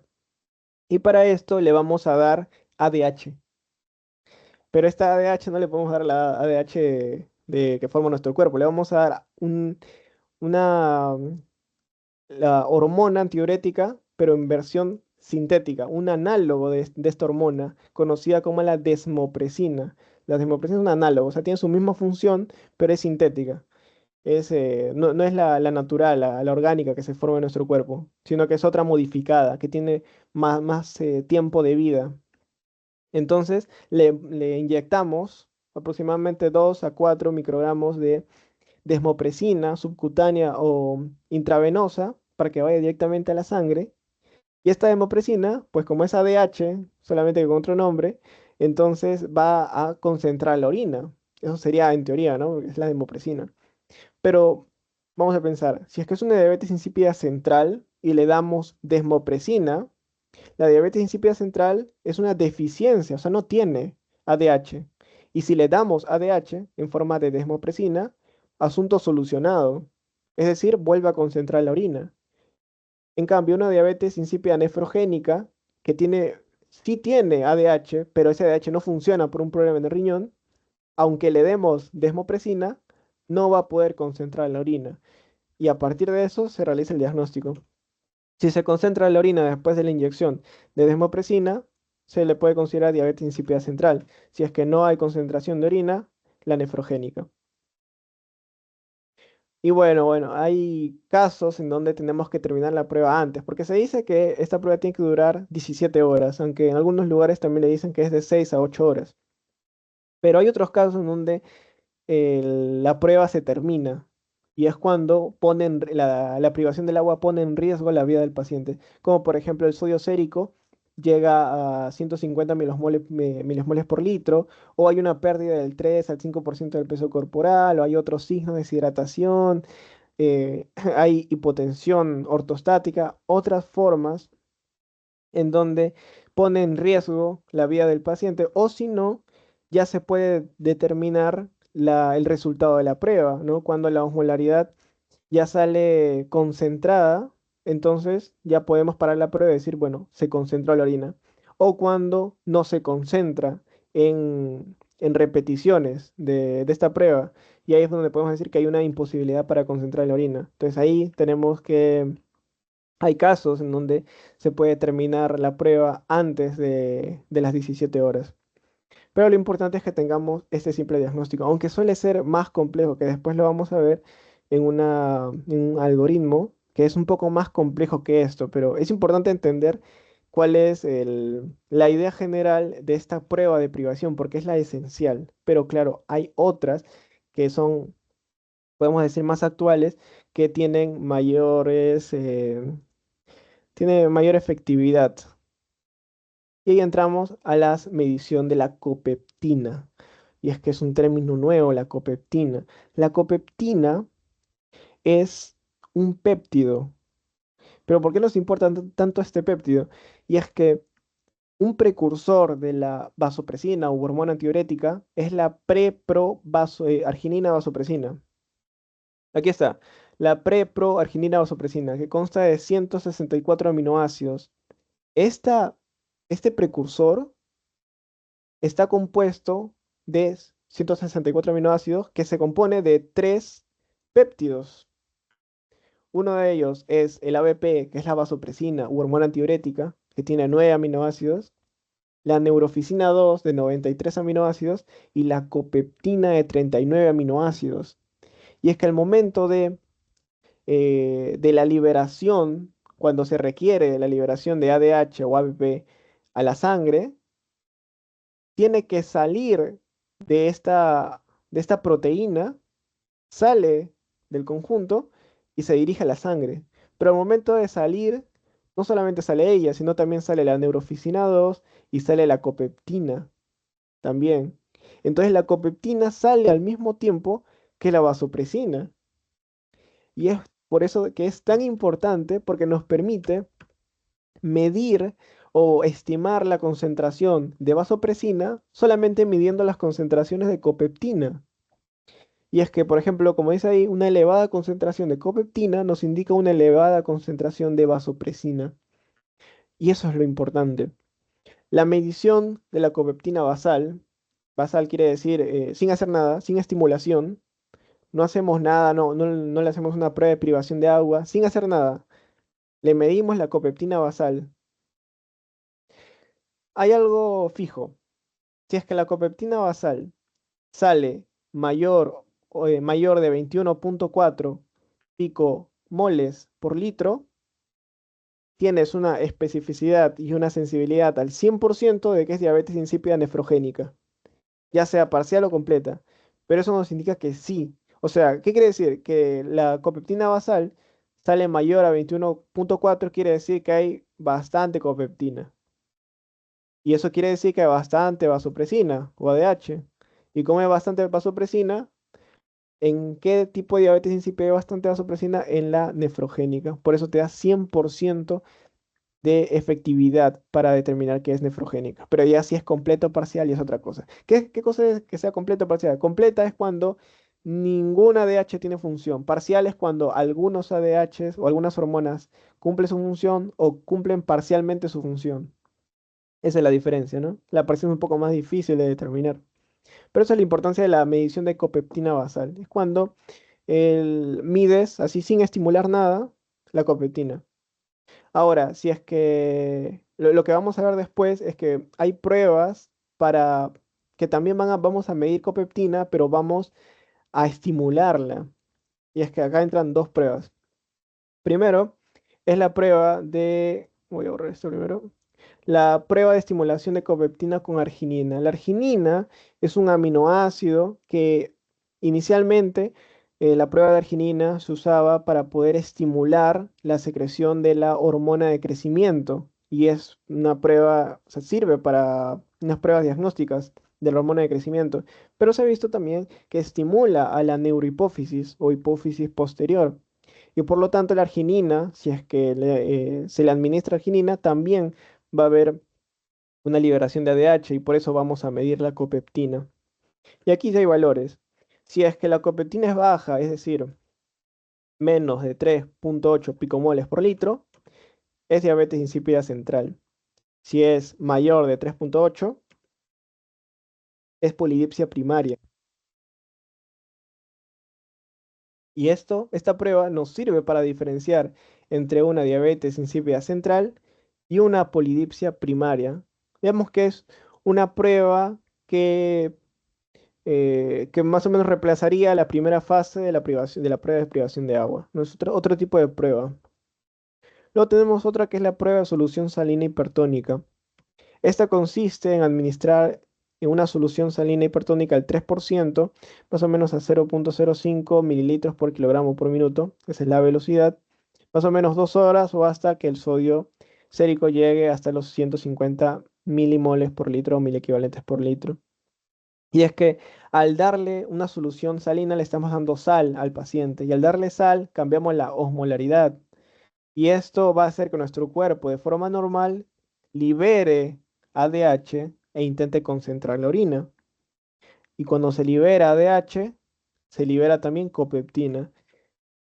Y para esto le vamos a dar ADH. Pero esta ADH no le podemos dar la ADH que forma nuestro cuerpo. Le vamos a dar una la hormona antidiurética, pero en versión sintética, un análogo de esta hormona, conocida como la desmopresina. La desmopresina es un análogo, o sea, tiene su misma función, pero es sintética. No es la natural, la orgánica que se forma en nuestro cuerpo, sino que es otra modificada, que tiene más tiempo de vida. Entonces, le inyectamos aproximadamente 2 a 4 microgramos de desmopresina subcutánea o intravenosa para que vaya directamente a la sangre. Y esta desmopresina, pues como es ADH, solamente que con otro nombre, entonces va a concentrar la orina. Eso sería en teoría, ¿no? Porque es la desmopresina. Pero vamos a pensar, si es que es una diabetes insípida central y le damos desmopresina, la diabetes insípida central es una deficiencia, o sea, no tiene ADH. Y si le damos ADH en forma de desmopresina, asunto solucionado. Es decir, vuelve a concentrar la orina. En cambio, una diabetes insípida nefrogénica, que sí tiene ADH, pero ese ADH no funciona por un problema en el riñón, aunque le demos desmopresina, no va a poder concentrar la orina. Y a partir de eso se realiza el diagnóstico. Si se concentra la orina después de la inyección de desmopresina, se le puede considerar diabetes insípida central. Si es que no hay concentración de orina, la nefrogénica. Y bueno, hay casos en donde tenemos que terminar la prueba antes, porque se dice que esta prueba tiene que durar 17 horas, aunque en algunos lugares también le dicen que es de 6 a 8 horas. Pero hay otros casos en donde la prueba se termina y es cuando la privación del agua pone en riesgo la vida del paciente, como por ejemplo el sodio sérico llega a 150 milismoles por litro, o hay una pérdida del 3 al 5% del peso corporal, o hay otros signos de deshidratación, hay hipotensión ortostática, otras formas en donde pone en riesgo la vida del paciente, o si no, ya se puede determinar el resultado de la prueba, ¿no? Cuando la osmolaridad ya sale concentrada, entonces ya podemos parar la prueba y decir, bueno, se concentró la orina. O cuando no se concentra en repeticiones de esta prueba, y ahí es donde podemos decir que hay una imposibilidad para concentrar la orina. Entonces ahí tenemos que hay casos en donde se puede terminar la prueba antes de las 17 horas. Pero lo importante es que tengamos este simple diagnóstico, aunque suele ser más complejo, que después lo vamos a ver en un algoritmo que es un poco más complejo que esto, pero es importante entender cuál es la idea general de esta prueba de privación, porque es la esencial. Pero claro, hay otras que son, podemos decir, más actuales, que tiene mayor efectividad. Y ahí entramos a la medición de la copeptina. Y es que es un término nuevo, la copeptina. La copeptina es un péptido. Pero ¿por qué nos importa tanto este péptido? Y es que un precursor de la vasopresina u hormona antidiurética es la arginina vasopresina. Aquí está, la preproarginina vasopresina, que consta de 164 aminoácidos. Esta, este precursor está compuesto de 164 aminoácidos que se compone de tres péptidos. Uno de ellos es el ABP, que es la vasopresina u hormona antidiurética, que tiene 9 aminoácidos. la neuroficina 2 de 93 aminoácidos y la copeptina de 39 aminoácidos. Y es que al momento de la liberación, cuando se requiere de la liberación de ADH o ABP a la sangre, tiene que salir de esta proteína, sale del conjunto y se dirige a la sangre. Pero al momento de salir, no solamente sale ella, sino también sale la neuroficina 2 y sale la copeptina también. Entonces la copeptina sale al mismo tiempo que la vasopresina. Y es por eso que es tan importante porque nos permite medir o estimar la concentración de vasopresina solamente midiendo las concentraciones de copeptina. Y es que, por ejemplo, como dice ahí, una elevada concentración de copeptina nos indica una elevada concentración de vasopresina. Y eso es lo importante. La medición de la copeptina basal, basal quiere decir sin hacer nada, sin estimulación, no hacemos nada, no le hacemos una prueba de privación de agua, sin hacer nada. Le medimos la copeptina basal. Hay algo fijo. Si es que la copeptina basal sale mayor de 21,4 picomoles por litro, tienes una especificidad y una sensibilidad al 100% de que es diabetes insípida nefrogénica, ya sea parcial o completa. Pero eso nos indica que sí. O sea, ¿qué quiere decir? Que la copeptina basal sale mayor a 21,4, quiere decir que hay bastante copeptina. Y eso quiere decir que hay bastante vasopresina o ADH. Y como hay bastante vasopresina, ¿en qué tipo de diabetes insípida hay bastante vasopresina? En la nefrogénica. Por eso te da 100% de efectividad para determinar que es nefrogénica. Pero ya si es completa o parcial y es otra cosa. ¿Qué cosa es que sea completa o parcial? Completa es cuando ninguna ADH tiene función. Parcial es cuando algunos ADHs o algunas hormonas cumplen su función o cumplen parcialmente su función. Esa es la diferencia, ¿no? La parcial es un poco más difícil de determinar. Pero esa es la importancia de la medición de copeptina basal. Es cuando mides, así sin estimular nada, la copeptina. Ahora, si es que lo que vamos a ver después es que hay pruebas para que también vamos a medir copeptina, pero vamos a estimularla. Y es que acá entran dos pruebas. Primero, es la prueba de... Voy a borrar esto primero. La prueba de estimulación de copeptina con arginina. La arginina es un aminoácido que inicialmente la prueba de arginina se usaba para poder estimular la secreción de la hormona de crecimiento y es una prueba, o sea, sirve para unas pruebas diagnósticas de la hormona de crecimiento, pero se ha visto también que estimula a la neurohipófisis o hipófisis posterior. Y por lo tanto la arginina, si es que se le administra arginina, también va a haber una liberación de ADH y por eso vamos a medir la copeptina. Y aquí ya hay valores. Si es que la copeptina es baja, es decir, menos de 3,8 picomoles por litro, es diabetes insípida central. Si es mayor de 3,8, es polidipsia primaria. Y esta prueba nos sirve para diferenciar entre una diabetes insípida central y una polidipsia primaria. Digamos que es una prueba que más o menos reemplazaría la primera fase de la privación, de la prueba de privación de agua. No es otro tipo de prueba. Luego tenemos otra que es la prueba de solución salina hipertónica. Esta consiste en administrar en una solución salina hipertónica al 3%, más o menos a 0,05 mililitros por kilogramo por minuto. Esa es la velocidad. Más o menos 2 horas o hasta que el sodio sérico llegue hasta los 150 milimoles por litro o equivalentes por litro. Y es que al darle una solución salina le estamos dando sal al paciente y al darle sal cambiamos la osmolaridad y esto va a hacer que nuestro cuerpo de forma normal libere ADH e intente concentrar la orina. Y cuando se libera ADH, se libera también copeptina.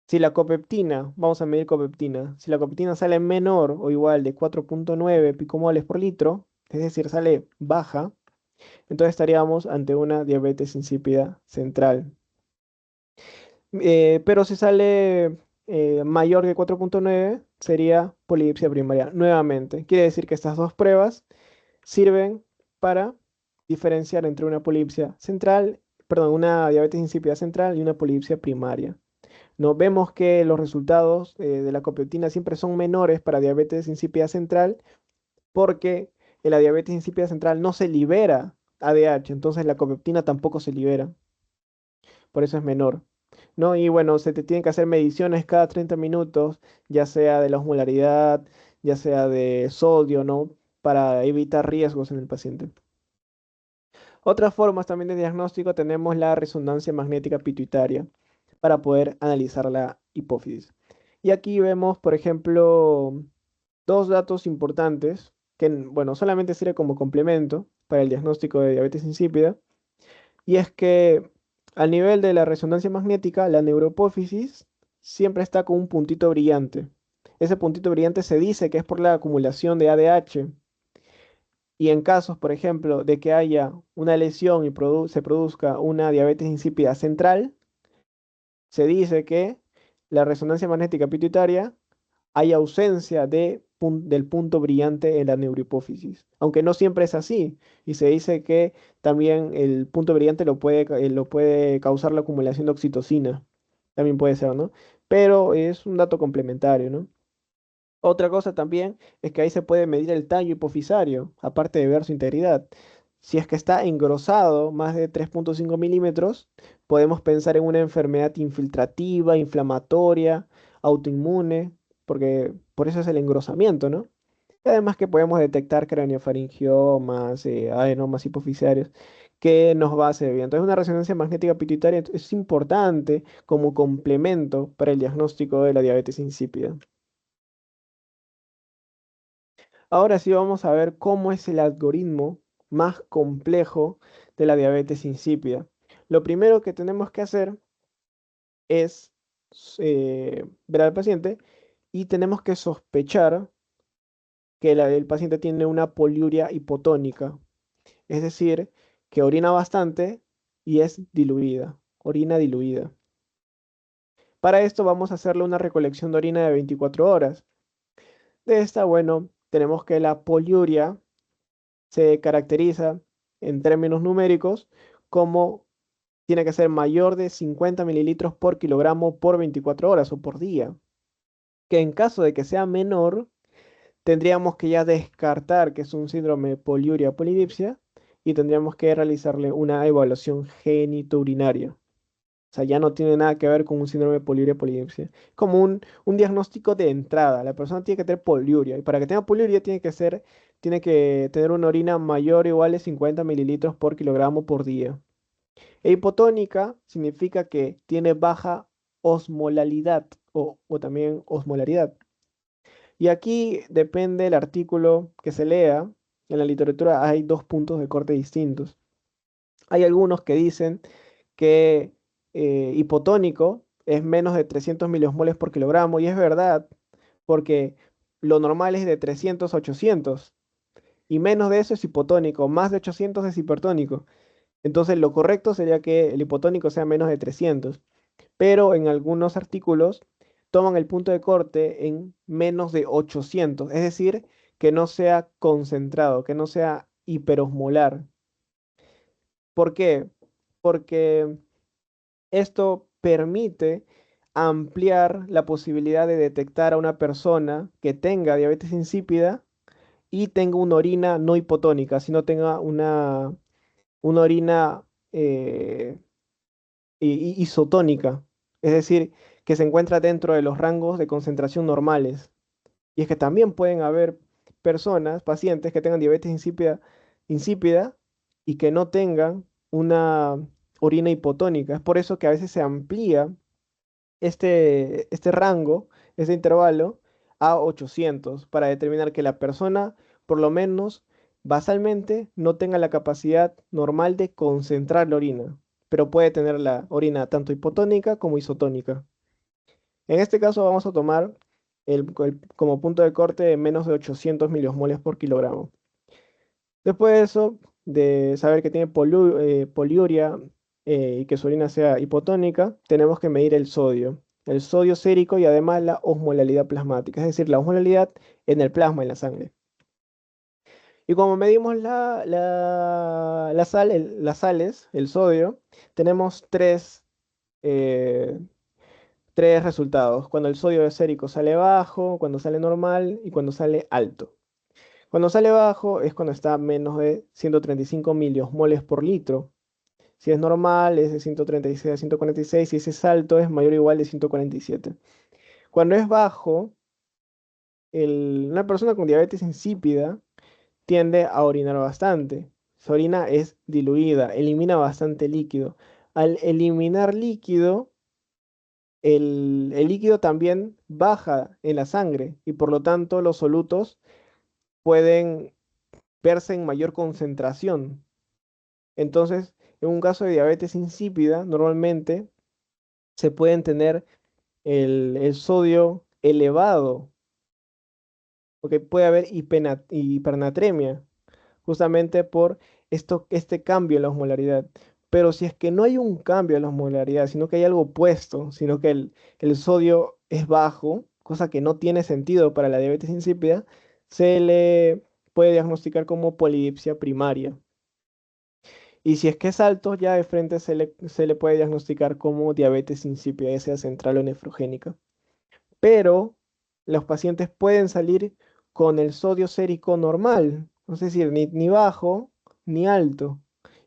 Si la copeptina, vamos a medir copeptina, si la copeptina sale menor o igual de 4,9 picomoles por litro, es decir, sale baja, entonces estaríamos ante una diabetes insípida central. Pero si sale mayor que 4,9 sería polidipsia primaria. Nuevamente, quiere decir que estas dos pruebas sirven para diferenciar entre una polipsia central, perdón, una diabetes insípida central y una polipsia primaria. No vemos que los resultados de la copeptina siempre son menores para diabetes insípida central porque en la diabetes insípida central no se libera ADH, entonces la copeptina tampoco se libera, por eso es menor. ¿No? Y bueno, se te tienen que hacer mediciones cada 30 minutos, ya sea de la osmolaridad, ya sea de sodio, ¿no? Para evitar riesgos en el paciente. Otras formas también de diagnóstico tenemos la resonancia magnética pituitaria para poder analizar la hipófisis. Y aquí vemos, por ejemplo, dos datos importantes que, bueno, solamente sirve como complemento para el diagnóstico de diabetes insípida. Y es que al nivel de la resonancia magnética, la neurohipófisis siempre está con un puntito brillante. Ese puntito brillante se dice que es por la acumulación de ADH. Y en casos, por ejemplo, de que haya una lesión y se produzca una diabetes insípida central, se dice que la resonancia magnética pituitaria hay ausencia del punto brillante en la neurohipófisis, aunque no siempre es así, y se dice que también el punto brillante lo puede causar la acumulación de oxitocina, también puede ser, ¿no? Pero es un dato complementario, ¿no? Otra cosa también es que ahí se puede medir el tallo hipofisario, aparte de ver su integridad. Si es que está engrosado más de 3,5 milímetros, podemos pensar en una enfermedad infiltrativa, inflamatoria, autoinmune, porque por eso es el engrosamiento, ¿no? Y además que podemos detectar craneofaringiomas, adenomas hipofisarios, que nos va a servir. Entonces, una resonancia magnética pituitaria es importante como complemento para el diagnóstico de la diabetes insípida. Ahora sí vamos a ver cómo es el algoritmo más complejo de la diabetes insípida. Lo primero que tenemos que hacer es ver al paciente y tenemos que sospechar que el paciente tiene una poliuria hipotónica, es decir, que orina bastante y es diluida, orina diluida. Para esto vamos a hacerle una recolección de orina de 24 horas. De esta, bueno, tenemos que la poliuria se caracteriza en términos numéricos como tiene que ser mayor de 50 mililitros por kilogramo por 24 horas o por día. Que en caso de que sea menor, tendríamos que ya descartar que es un síndrome poliuria polidipsia y tendríamos que realizarle una evaluación genitourinaria. O sea, ya no tiene nada que ver con un síndrome de poliuria polidipsia. Como un diagnóstico de entrada. La persona tiene que tener poliuria. Y para que tenga poliuria tiene que tener una orina mayor o igual a 50 mililitros por kilogramo por día. E hipotónica significa que tiene baja osmolalidad o también osmolaridad. Y aquí depende el artículo que se lea. En la literatura hay dos puntos de corte distintos. Hay algunos que dicen que hipotónico es menos de 300 miliosmoles por kilogramo, y es verdad, porque lo normal es de 300 a 800, y menos de eso es hipotónico, más de 800 es hipertónico. Entonces lo correcto sería que el hipotónico sea menos de 300, pero en algunos artículos toman el punto de corte en menos de 800, es decir, que no sea concentrado, que no sea hiperosmolar. ¿Por qué? Porque esto permite ampliar la posibilidad de detectar a una persona que tenga diabetes insípida y tenga una orina no hipotónica, sino tenga una orina isotónica, es decir, que se encuentra dentro de los rangos de concentración normales. Y es que también pueden haber personas, pacientes que tengan diabetes insípida y que no tengan una orina hipotónica. Es por eso que a veces se amplía este rango, este intervalo, a 800 para determinar que la persona, por lo menos basalmente, no tenga la capacidad normal de concentrar la orina, pero puede tener la orina tanto hipotónica como isotónica. En este caso vamos a tomar como punto de corte de menos de 800 miliosmoles por kilogramo. Después de eso, de saber que tiene poliuria y que su orina sea hipotónica, tenemos que medir el sodio sérico y además la osmolalidad plasmática, es decir, la osmolalidad en el plasma, en la sangre. Y como medimos la sal, las sales, el sodio, tenemos eh, tres resultados. Cuando el sodio sérico sale bajo, cuando sale normal y cuando sale alto. Cuando sale bajo es cuando está a menos de 135 miliosmoles por litro. Si es normal es de 136 a 146. Si ese es alto es mayor o igual de 147. Cuando es bajo, una persona con diabetes insípida tiende a orinar bastante. Su orina es diluida, elimina bastante líquido. Al eliminar líquido, el líquido también baja en la sangre y por lo tanto los solutos pueden verse en mayor concentración. Entonces, en un caso de diabetes insípida, normalmente se pueden tener el sodio elevado, porque puede haber hipernatremia, justamente por este cambio en la osmolaridad. Pero si es que no hay un cambio en la osmolaridad, sino que hay algo opuesto, sino que el sodio es bajo, cosa que no tiene sentido para la diabetes insípida, se le puede diagnosticar como polidipsia primaria. Y si es que es alto, ya de frente se le puede diagnosticar como diabetes insípida, ya sea central o nefrogénica. Pero los pacientes pueden salir con el sodio sérico normal, es decir, ni bajo ni alto.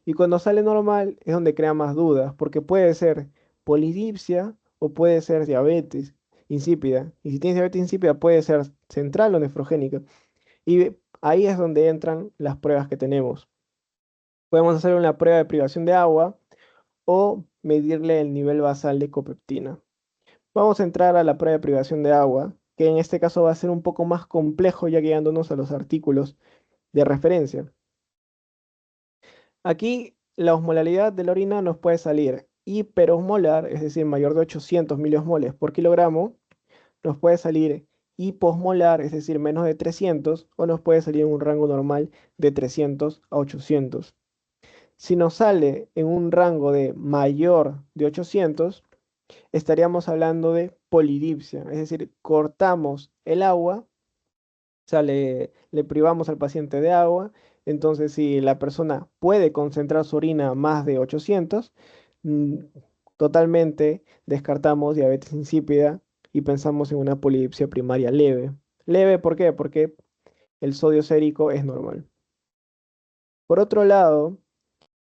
Y cuando sale normal es donde crea más dudas, porque puede ser polidipsia o puede ser diabetes insípida. Y si tienes diabetes insípida puede ser central o nefrogénica. Y ahí es donde entran las pruebas que tenemos. Podemos hacer una prueba de privación de agua o medirle el nivel basal de copeptina. Vamos a entrar a la prueba de privación de agua, que en este caso va a ser un poco más complejo ya guiándonos a los artículos de referencia. Aquí la osmolaridad de la orina nos puede salir hiperosmolar, es decir, mayor de 800 miliosmoles por kilogramo, nos puede salir hiposmolar, es decir, menos de 300, o nos puede salir en un rango normal de 300 a 800. Si nos sale en un rango de mayor de 800, estaríamos hablando de polidipsia, es decir, cortamos el agua, o sea, le privamos al paciente de agua. Entonces, si la persona puede concentrar su orina a más de 800, mm, totalmente descartamos diabetes insípida y pensamos en una polidipsia primaria leve. Leve, ¿por qué? Porque el sodio sérico es normal. Por otro lado,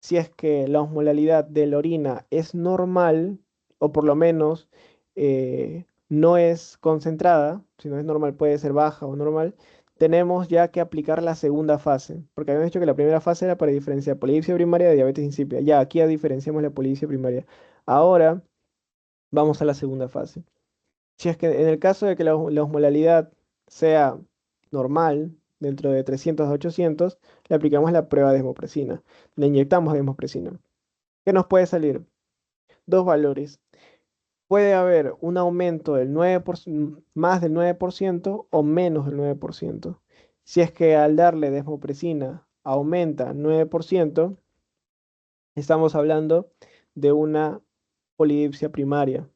si es que la osmolalidad de la orina es normal, o por lo menos no es concentrada, si no es normal puede ser baja o normal, tenemos ya que aplicar la segunda fase, porque habíamos dicho que la primera fase era para diferenciar polidipsia primaria de diabetes insípida. Ya, aquí ya diferenciamos la polidipsia primaria. Ahora vamos a la segunda fase. Si es que en el caso de que la osmolalidad sea normal, dentro de 300 a 800, le aplicamos la prueba de desmopresina. Le inyectamos desmopresina. ¿Qué nos puede salir? Dos valores. Puede haber un aumento del 9%, más del 9% o menos del 9%. Si es que al darle desmopresina aumenta 9%, estamos hablando de una polidipsia primaria.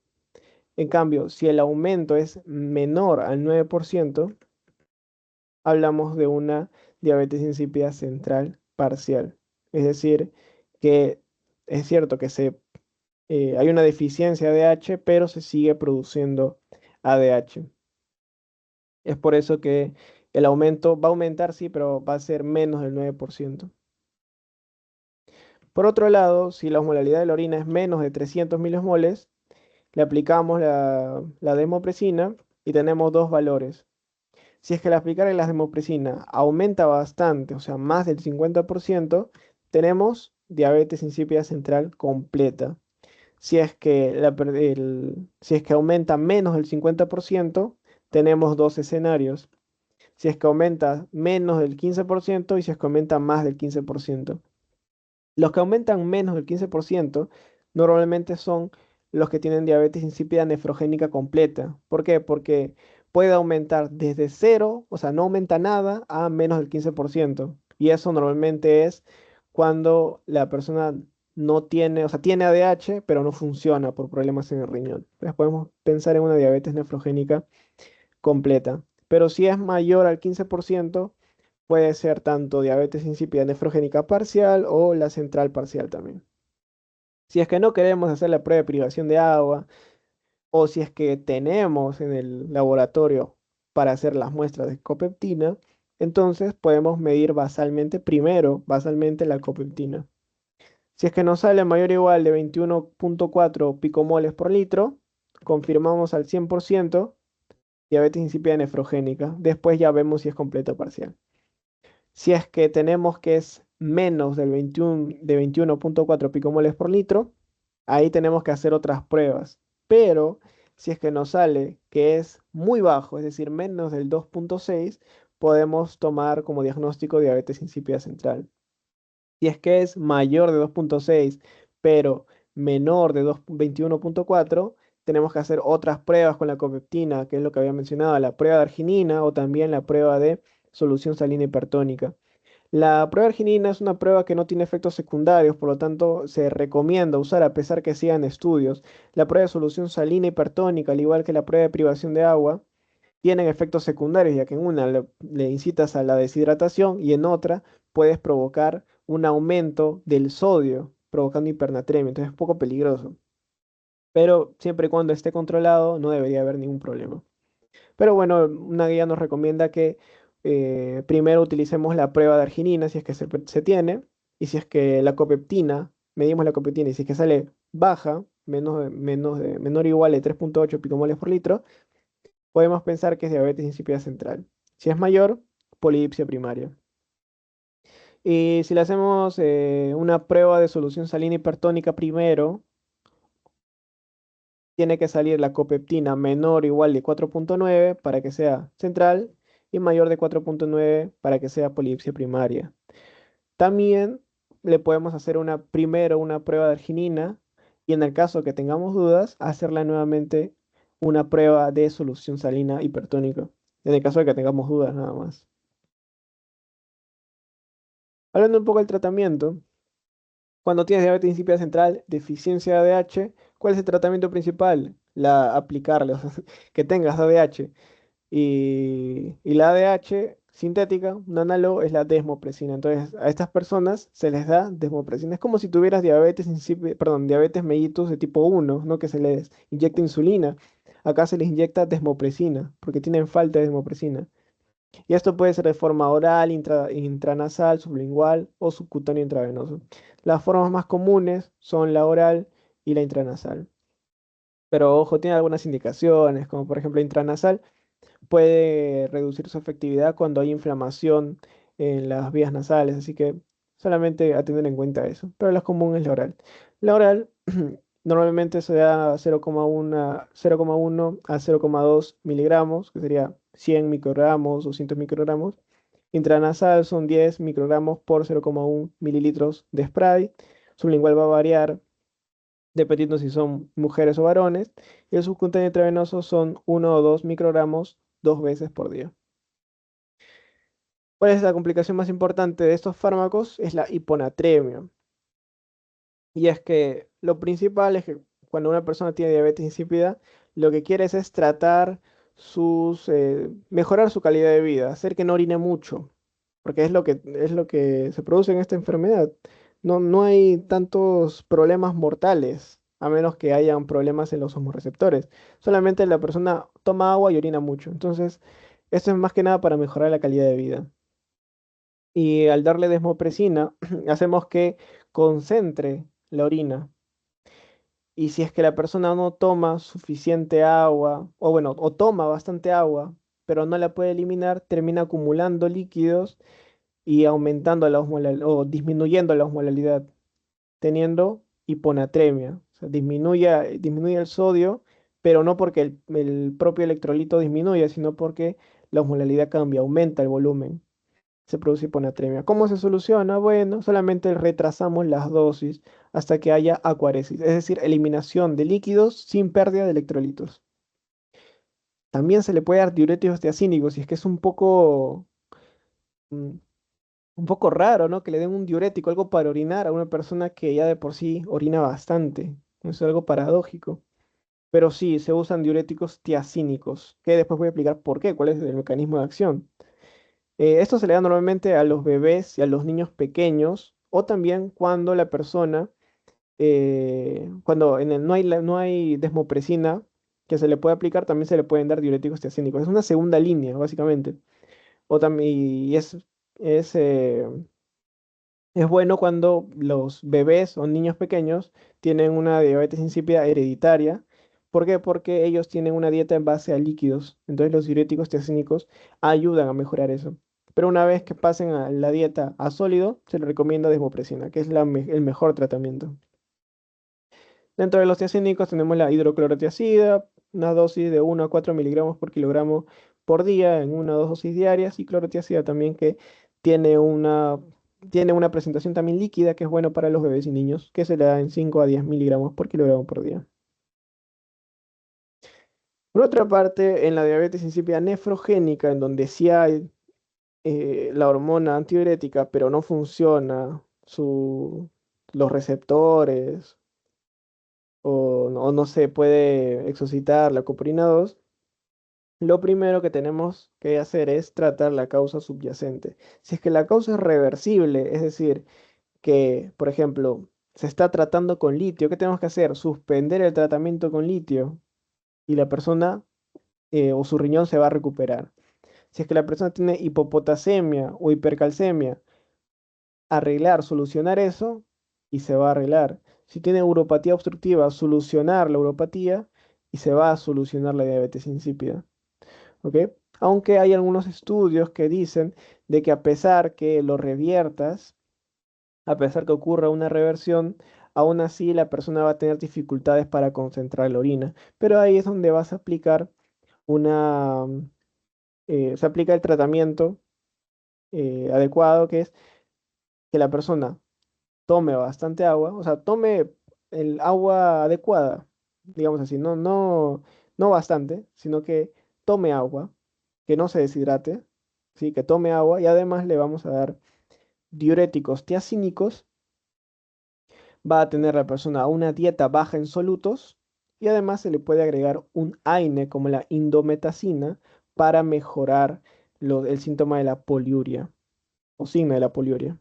En cambio, si el aumento es menor al 9%, hablamos de una diabetes insípida central parcial. Es decir, que es cierto que hay una deficiencia de ADH, pero se sigue produciendo ADH. Es por eso que el aumento va a aumentar, sí, pero va a ser menos del 9%. Por otro lado, si la osmolaridad de la orina es menos de 300 miliosmoles, le aplicamos la desmopresina y tenemos dos valores. Si es que al aplicar la desmopresina aumenta bastante, o sea, más del 50%, tenemos diabetes insípida central completa. Si es que aumenta menos del 50%, tenemos dos escenarios. Si es que aumenta menos del 15% y si es que aumenta más del 15%. Los que aumentan menos del 15% normalmente son los que tienen diabetes insípida nefrogénica completa. ¿Por qué? Porque puede aumentar desde cero, o sea, no aumenta nada, a menos del 15%. Y eso normalmente es cuando la persona no tiene, o sea, tiene ADH, pero no funciona por problemas en el riñón. Entonces podemos pensar en una diabetes nefrogénica completa. Pero si es mayor al 15%, Puede ser tanto diabetes insípida nefrogénica parcial o la central parcial también. Si es que no queremos hacer la prueba de privación de agua, o si es que tenemos en el laboratorio para hacer las muestras de copeptina, entonces podemos medir basalmente primero, basalmente la copeptina. Si es que nos sale mayor o igual de 21,4 picomoles por litro, confirmamos al 100% diabetes insípida nefrogénica. Después ya vemos si es completa o parcial. Si es que tenemos que es menos del 21, de 21,4 picomoles por litro, ahí tenemos que hacer otras pruebas. Pero si es que nos sale que es muy bajo, es decir, menos del 2,6, podemos tomar como diagnóstico diabetes insípida central. Si es que es mayor de 2,6, pero menor de 21,4, tenemos que hacer otras pruebas con la copeptina, que es lo que había mencionado, la prueba de arginina o también la prueba de solución salina hipertónica. La prueba de arginina es una prueba que no tiene efectos secundarios, por lo tanto se recomienda usar a pesar que sigan estudios. La prueba de solución salina hipertónica, al igual que la prueba de privación de agua, tienen efectos secundarios, ya que en una le incitas a la deshidratación y en otra puedes provocar un aumento del sodio, provocando hipernatremia. Entonces es poco peligroso. Pero siempre y cuando esté controlado, no debería haber ningún problema. Pero bueno, una guía nos recomienda que primero utilicemos la prueba de arginina si es que se tiene, y si es que la copeptina, medimos la copeptina, y si es que sale baja, menor o igual de 3,8 picomoles por litro, podemos pensar que es diabetes insípida central. Si es mayor, polidipsia primaria. Y si le hacemos una prueba de solución salina hipertónica primero, tiene que salir la copeptina menor o igual de 4,9 para que sea central y mayor de 4,9 para que sea polidipsia primaria. También le podemos hacer primero una prueba de arginina y en el caso que tengamos dudas, hacerla nuevamente una prueba de solución salina hipertónica. En el caso de que tengamos dudas nada más. Hablando un poco del tratamiento, cuando tienes diabetes insípida central, deficiencia de ADH, ¿cuál es el tratamiento principal? Aplicarle, o sea, que tengas ADH. Y la ADH sintética, un análogo, es la desmopresina. Entonces, a estas personas se les da desmopresina. Es como si tuvieras diabetes perdón, diabetes mellitus de tipo 1, ¿no? Que se les inyecta insulina. Acá se les inyecta desmopresina, porque tienen falta de desmopresina. Y esto puede ser de forma oral, intranasal, sublingual o subcutáneo intravenoso. Las formas más comunes son la oral y la intranasal. Pero ojo, tiene algunas indicaciones, como por ejemplo intranasal puede reducir su efectividad cuando hay inflamación en las vías nasales, así que solamente a tener en cuenta eso. Pero la común es la oral. La oral normalmente se da 0,1 a 0,2 miligramos, que sería 100 microgramos, 200 microgramos. Intranasal son 10 microgramos por 0,1 mililitros de spray. Sublingual va a variar dependiendo si son mujeres o varones. Y el subcutáneo intravenoso son 1 o 2 microgramos 2 veces por día. ¿Cuál es la complicación más importante de estos fármacos? Es la hiponatremia. Y es que lo principal es que cuando una persona tiene diabetes insípida, lo que quiere es tratar mejorar su calidad de vida, hacer que no orine mucho, porque es lo que se produce en esta enfermedad. No hay tantos problemas mortales, a menos que hayan problemas en los osmoreceptores. Solamente la persona toma agua y orina mucho. Entonces, esto es más que nada para mejorar la calidad de vida. Y al darle desmopresina, hacemos que concentre la orina. Y si es que la persona no toma suficiente agua, o bueno, o toma bastante agua, pero no la puede eliminar, termina acumulando líquidos y aumentando o disminuyendo la osmolalidad, teniendo hiponatremia. O sea, disminuye el sodio, pero no porque el propio electrolito disminuye, sino porque la osmolalidad cambia, aumenta el volumen, se produce hiponatremia. ¿Cómo se soluciona? Bueno, solamente retrasamos las dosis hasta que haya acuaresis, es decir, eliminación de líquidos sin pérdida de electrolitos. También se le puede dar diuréticos tiacínicos, y es que es mm, un poco raro, ¿no? Que le den un diurético, algo para orinar a una persona que ya de por sí orina bastante. Es algo paradójico. Pero sí, se usan diuréticos tiacínicos, que después voy a explicar por qué, cuál es el mecanismo de acción. Esto se le da normalmente a los bebés y a los niños pequeños, o también cuando la persona, cuando no hay desmopresina que se le puede aplicar, también se le pueden dar diuréticos tiacínicos. Es una segunda línea, básicamente. O también, es, eh, es bueno cuando los bebés o niños pequeños tienen una diabetes insípida hereditaria. ¿Por qué? Porque ellos tienen una dieta en base a líquidos. Entonces los diuréticos tiacínicos ayudan a mejorar eso. Pero una vez que pasen a la dieta a sólido, se les recomienda desmopresina, que es el mejor tratamiento. Dentro de los tiacínicos tenemos la hidroclorotiazida, una dosis de 1 a 4 miligramos por kilogramo por día en una o dos dosis diarias, y clorotiazida también, que tiene una, tiene una presentación también líquida, que es bueno para los bebés y niños, que se le da en 5 a 10 miligramos por kilogramo por día. Por otra parte, en la diabetes insípida nefrogénica, en donde sí hay la hormona antidiurética, pero no funciona los receptores, o no se puede exocitar la coprina 2, lo primero que tenemos que hacer es tratar la causa subyacente. Si es que la causa es reversible, es decir, que, por ejemplo, se está tratando con litio, ¿qué tenemos que hacer? Suspender el tratamiento con litio y la persona o su riñón se va a recuperar. Si es que la persona tiene hipopotasemia o hipercalcemia, arreglar, solucionar eso y se va a arreglar. Si tiene uropatía obstructiva, solucionar la uropatía y se va a solucionar la diabetes insípida. ¿Ok? Aunque hay algunos estudios que dicen de que a pesar que lo reviertas, a pesar que ocurra una reversión, aún así la persona va a tener dificultades para concentrar la orina. Pero ahí es donde vas a aplicar una, se aplica el tratamiento adecuado, que es que la persona tome bastante agua, o sea, tome el agua adecuada, digamos así, no bastante, sino que tome agua, que no se deshidrate, ¿sí? Que tome agua, y además le vamos a dar diuréticos tiacínicos. Va a tener la persona una dieta baja en solutos, y además se le puede agregar un AINE como la indometacina para mejorar el síntoma de la poliuria o signo de la poliuria.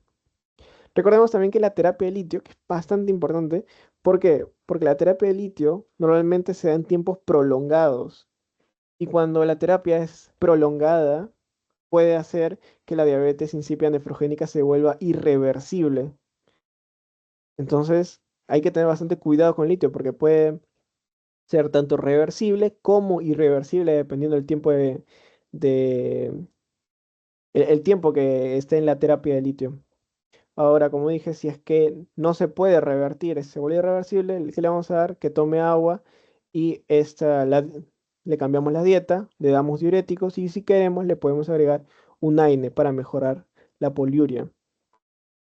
Recordemos también que la terapia de litio, que es bastante importante, ¿por qué? Porque la terapia de litio normalmente se da en tiempos prolongados, y cuando la terapia es prolongada puede hacer que la diabetes insípida nefrogénica se vuelva irreversible. Entonces hay que tener bastante cuidado con el litio, porque puede ser tanto reversible como irreversible dependiendo del tiempo de- el tiempo que esté en la terapia de litio. Ahora, como dije, si es que no se puede revertir, se vuelve irreversible, ¿qué le vamos a dar? Que tome agua, y le cambiamos la dieta, le damos diuréticos, y si queremos le podemos agregar un AINE para mejorar la poliuria.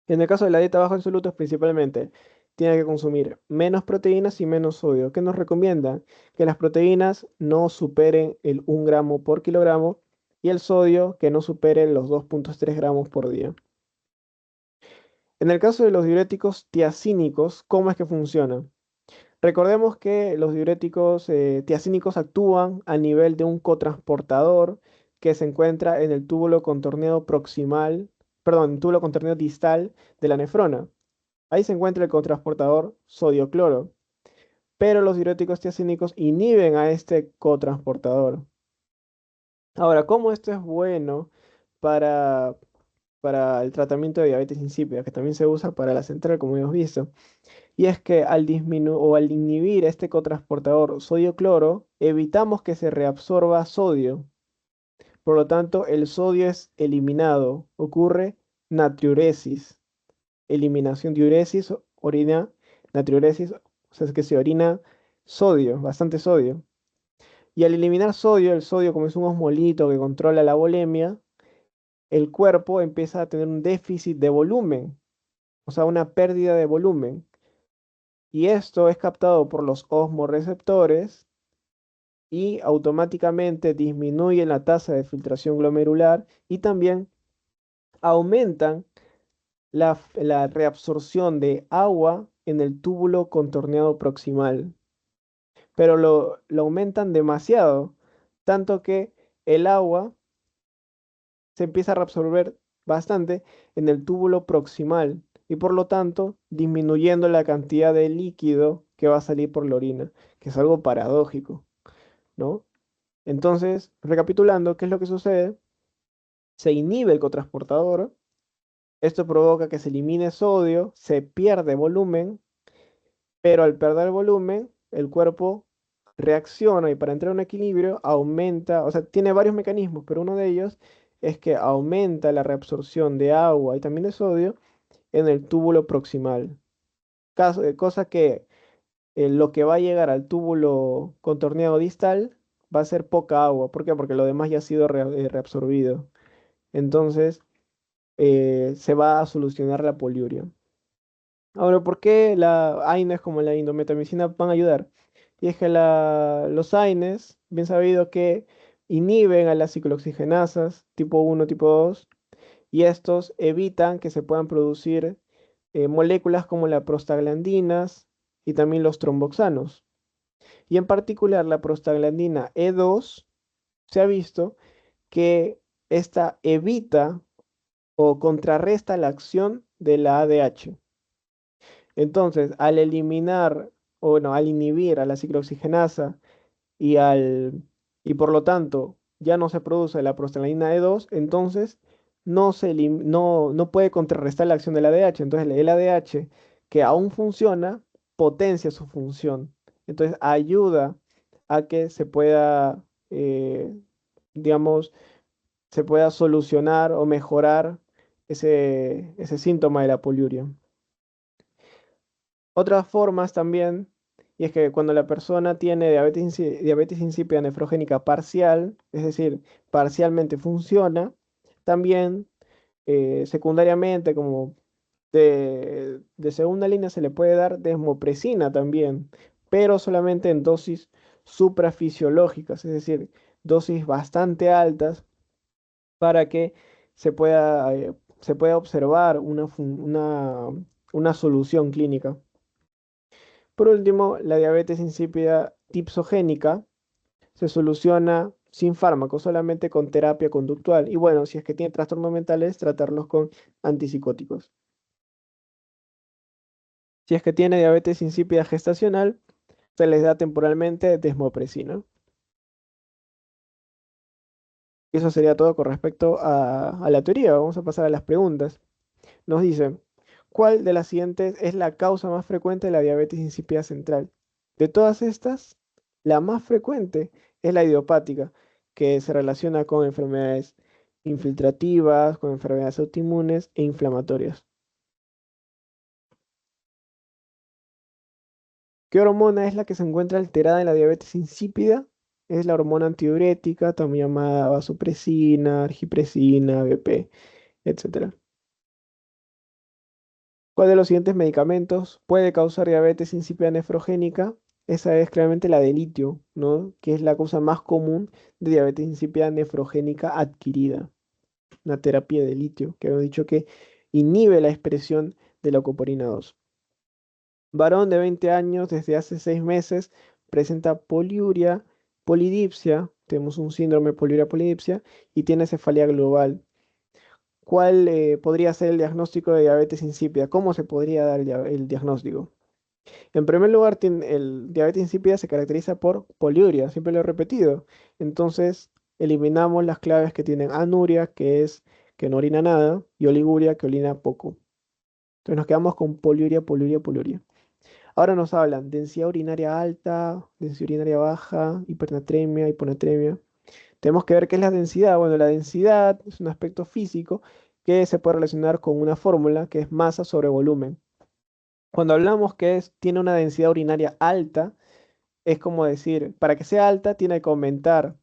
En el caso de la dieta baja en solutos, principalmente tiene que consumir menos proteínas y menos sodio. ¿Qué nos recomienda? Que las proteínas no superen el 1 gramo por kilogramo, y el sodio que no supere los 2,3 gramos por día. En el caso de los diuréticos tiacínicos, ¿cómo es que funcionan? Recordemos que los diuréticos tiacínicos actúan a nivel de un cotransportador que se encuentra en el túbulo contorneado proximal, perdón, túbulo contorneado distal de la nefrona. Ahí se encuentra el cotransportador sodio-cloro, pero los diuréticos tiacínicos inhiben a este cotransportador. Ahora, ¿cómo esto es bueno para, para el tratamiento de diabetes insípida, que también se usa para la central, como hemos visto? Y es que al disminuir o al inhibir este cotransportador sodio-cloro, evitamos que se reabsorba sodio. Por lo tanto, el sodio es eliminado. Ocurre natriuresis. Eliminación, diuresis, orina, natriuresis, o sea, es que se orina sodio, bastante sodio. Y al eliminar sodio, el sodio, como es un osmolito que controla la volemia, el cuerpo empieza a tener un déficit de volumen, o sea, una pérdida de volumen. Y esto es captado por los osmoreceptores, y automáticamente disminuye la tasa de filtración glomerular, y también aumentan la reabsorción de agua en el túbulo contorneado proximal. Pero lo aumentan demasiado, tanto que el agua se empieza a reabsorber bastante en el túbulo proximal y por lo tanto disminuyendo la cantidad de líquido que va a salir por la orina, que es algo paradójico, ¿no? Entonces, recapitulando, ¿qué es lo que sucede? Se inhibe el cotransportador, esto provoca que se elimine sodio, se pierde volumen, pero al perder volumen, el cuerpo reacciona y para entrar a un equilibrio aumenta, o sea, tiene varios mecanismos, pero uno de ellos es que aumenta la reabsorción de agua y también de sodio en el túbulo proximal. Cosa que lo que va a llegar al túbulo contorneado distal va a ser poca agua. ¿Por qué? Porque lo demás ya ha sido reabsorbido. Entonces, se va a solucionar la poliuria. Ahora, ¿por qué la AINES como la indometamicina van a ayudar? Y es que los AINES, bien sabido que inhiben a las ciclooxigenasas tipo 1, tipo 2, y estos evitan que se puedan producir moléculas como las prostaglandinas y también los tromboxanos. Y en particular la prostaglandina E2 se ha visto que esta evita o contrarresta la acción de la ADH. Entonces, al eliminar, o bueno, al inhibir a la ciclooxigenasa y y por lo tanto ya no se produce la prostaglandina E2, entonces no puede contrarrestar la acción del ADH. Entonces el ADH, que aún funciona, potencia su función. Entonces ayuda a que se pueda, digamos, se pueda solucionar o mejorar ese síntoma de la poliuria. Otras formas también, y es que cuando la persona tiene diabetes insípida nefrogénica parcial, es decir, parcialmente funciona, también secundariamente, como de segunda línea, se le puede dar desmopresina también, pero solamente en dosis suprafisiológicas, es decir, dosis bastante altas para que se pueda observar una solución clínica. Por último, la diabetes insípida tipsogénica se soluciona sin fármaco, solamente con terapia conductual. Y bueno, si es que tiene trastornos mentales, tratarlos con antipsicóticos. Si es que tiene diabetes insípida gestacional, se les da temporalmente desmopresina. Y eso sería todo con respecto a la teoría. Vamos a pasar a las preguntas. Nos dice, ¿cuál de las siguientes es la causa más frecuente de la diabetes insípida central? De todas estas, la más frecuente es la idiopática, que se relaciona con enfermedades infiltrativas, con enfermedades autoinmunes e inflamatorias. ¿Qué hormona es la que se encuentra alterada en la diabetes insípida? Es la hormona antidiurética, también llamada vasopresina, argipresina, BP, etc. ¿Cuál de los siguientes medicamentos puede causar diabetes insípida nefrogénica? Esa es claramente la de litio, ¿no? Que es la causa más común de diabetes insípida nefrogénica adquirida. Una terapia de litio, que hemos dicho que inhibe la expresión de la leucoporina 2. Varón de 20 años, desde hace 6 meses, presenta poliuria, polidipsia, tenemos un síndrome poliuria polidipsia, y tiene cefalea global. ¿Cuál podría ser el diagnóstico de diabetes insípida? ¿Cómo se podría dar el diagnóstico? En primer lugar, el diabetes insípida se caracteriza por poliuria, siempre lo he repetido. Entonces, eliminamos las claves que tienen anuria, que es que no orina nada, y oliguria, que orina poco. Entonces nos quedamos con poliuria, poliuria, poliuria. Ahora nos hablan densidad urinaria alta, densidad urinaria baja, hipernatremia, hiponatremia. Tenemos que ver qué es la densidad. Bueno, la densidad es un aspecto físico que se puede relacionar con una fórmula que es masa sobre volumen. Cuando hablamos que tiene una densidad urinaria alta, es como decir, para que sea alta tiene que aumentar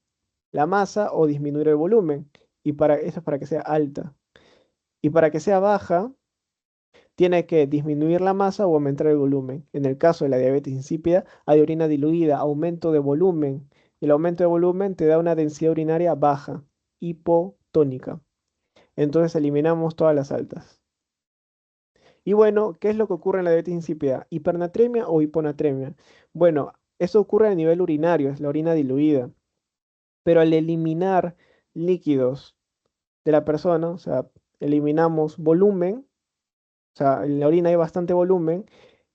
la masa o disminuir el volumen. Y eso es para que sea alta. Y para que sea baja, tiene que disminuir la masa o aumentar el volumen. En el caso de la diabetes insípida, hay orina diluida, aumento de volumen. El aumento de volumen te da una densidad urinaria baja, hipotónica. Entonces eliminamos todas las altas. Y bueno, ¿qué es lo que ocurre en la diabetes insípida? ¿Hipernatremia o hiponatremia? Bueno, eso ocurre a nivel urinario, es la orina diluida. Pero al eliminar líquidos de la persona, o sea, eliminamos volumen, o sea, en la orina hay bastante volumen,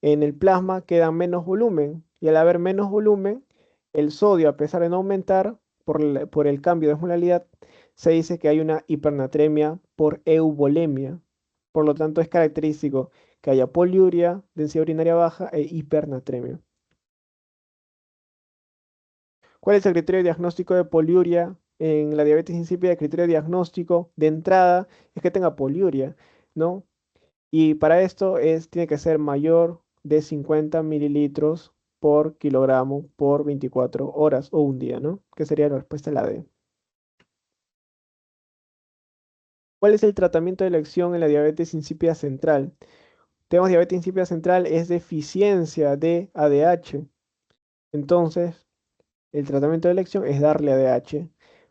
en el plasma queda menos volumen, y al haber menos volumen, el sodio, a pesar de no aumentar por el cambio de osmolaridad, se dice que hay una hipernatremia por euvolemia. Por lo tanto, es característico que haya poliuria, densidad urinaria baja e hipernatremia. ¿Cuál es el criterio diagnóstico de poliuria en la diabetes insípida? El criterio diagnóstico de entrada es que tenga poliuria, ¿no? Y para esto tiene que ser mayor de 50 mililitros por kilogramo por 24 horas o un día, ¿no? Que sería la respuesta a la D. ¿Cuál es el tratamiento de elección en la diabetes insípida central? Tenemos diabetes insípida central, es deficiencia de ADH. Entonces, el tratamiento de elección es darle ADH,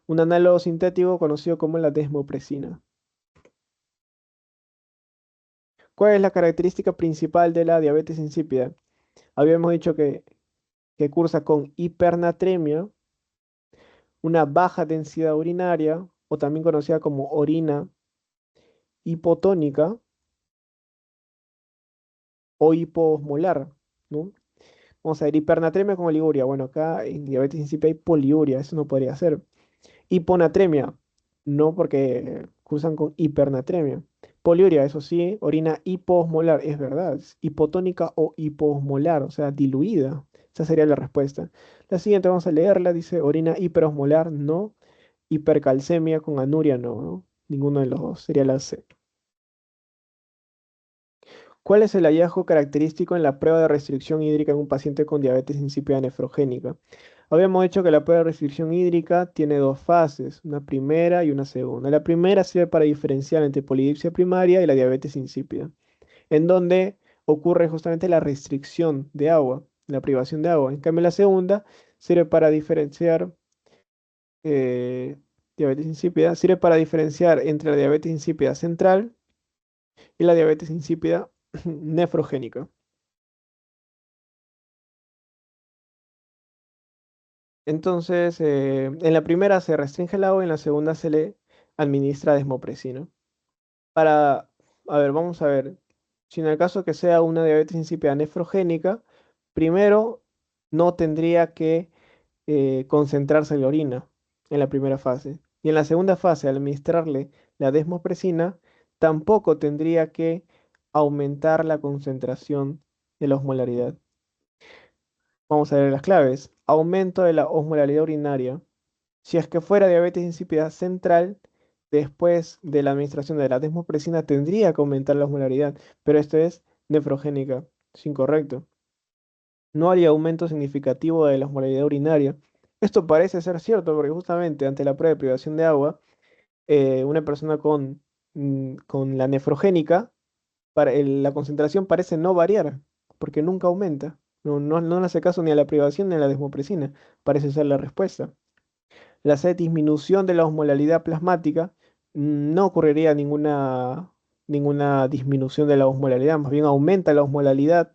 un análogo sintético conocido como la desmopresina. ¿Cuál es la característica principal de la diabetes insípida? Habíamos dicho que cursa con hipernatremia, una baja densidad urinaria, o también conocida como orina hipotónica o hiposmolar, ¿no? Vamos a ver, hipernatremia con oliguria. Bueno, acá en diabetes insípida hay poliuria, eso no podría ser. Hiponatremia, no porque cursan con hipernatremia. Poliuria, eso sí, orina hiposmolar, es verdad, es hipotónica o hiposmolar, o sea, diluida. Esa sería la respuesta. La siguiente vamos a leerla, dice orina hiperosmolar, no. Hipercalcemia con anuria, no, ¿no? Ninguno de los dos, sería la C. ¿Cuál es el hallazgo característico en la prueba de restricción hídrica en un paciente con diabetes insípida nefrogénica? Habíamos dicho que la prueba de restricción hídrica tiene dos fases, una primera y una segunda. La primera sirve para diferenciar entre polidipsia primaria y la diabetes insípida, en donde ocurre justamente la restricción de agua, la privación de agua. En cambio, la segunda sirve para diferenciar eh, diabetes insípida, sirve para diferenciar entre la diabetes insípida central y la diabetes insípida nefrogénica. Entonces, en la primera se restringe el agua y en la segunda se le administra desmopresina. Para, a ver, vamos a ver, si en el caso que sea una diabetes insípida nefrogénica, primero no tendría que concentrarse en la orina en la primera fase. Y en la segunda fase, al administrarle la desmopresina, tampoco tendría que aumentar la concentración de la osmolaridad. Vamos a ver las claves. Aumento de la osmolaridad urinaria. Si es que fuera diabetes insípida central, después de la administración de la desmopresina tendría que aumentar la osmolaridad, pero esto es nefrogénica. Es incorrecto. No hay aumento significativo de la osmolaridad urinaria. Esto parece ser cierto porque justamente ante la prueba de privación de agua, una persona con la nefrogénica, la concentración parece no variar porque nunca aumenta. No le hace caso ni a la privación ni a la desmopresina. Parece ser la respuesta. La C, disminución de la osmolaridad plasmática. No ocurriría ninguna disminución de la osmolaridad, más bien aumenta la osmolaridad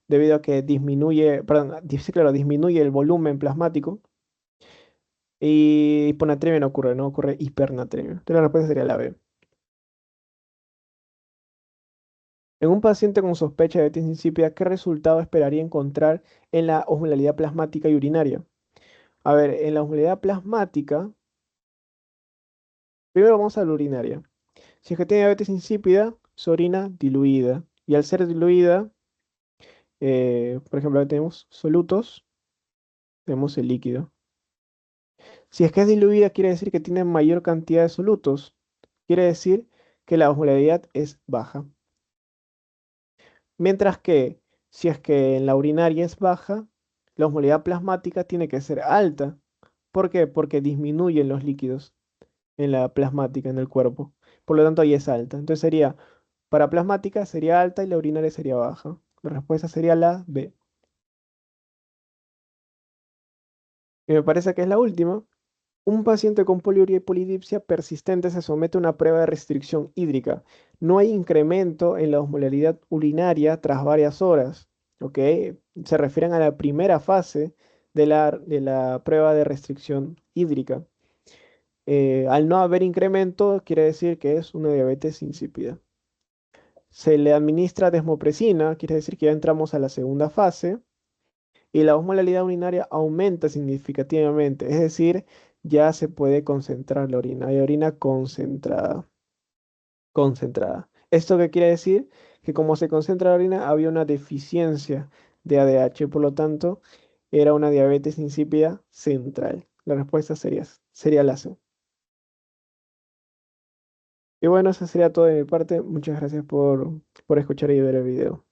debido a que disminuye, perdón, sí, claro, disminuye el volumen plasmático. Y hiponatremia no ocurre hipernatremia. Entonces la respuesta sería la B. En un paciente con sospecha de diabetes insípida, ¿qué resultado esperaría encontrar en la osmolaridad plasmática y urinaria? A ver, en la osmolaridad plasmática, primero vamos a la urinaria. Si es que tiene diabetes insípida, su orina diluida. Y al ser diluida, por ejemplo, ahí tenemos solutos, tenemos el líquido. Si es que es diluida, quiere decir que tiene mayor cantidad de solutos. Quiere decir que la osmolaridad es baja. Mientras que si es que en la urinaria es baja, la osmolaridad plasmática tiene que ser alta. ¿Por qué? Porque disminuyen los líquidos en la plasmática, en el cuerpo. Por lo tanto, ahí es alta. Entonces sería, para plasmática sería alta y la urinaria sería baja. La respuesta sería la B. Y me parece que es la última. Un paciente con poliuria y polidipsia persistente se somete a una prueba de restricción hídrica. No hay incremento en la osmolaridad urinaria tras varias horas. ¿Ok? Se refieren a la primera fase de la prueba de restricción hídrica. Al no haber incremento, quiere decir que es una diabetes insípida. Se le administra desmopresina, quiere decir que ya entramos a la segunda fase, y la osmolalidad urinaria aumenta significativamente, es decir, ya se puede concentrar la orina, hay orina concentrada. ¿Esto qué quiere decir? Que como se concentra la orina, había una deficiencia de ADH, por lo tanto, era una diabetes insípida central. La respuesta sería la C. Y bueno, eso sería todo de mi parte. Muchas gracias por escuchar y ver el video.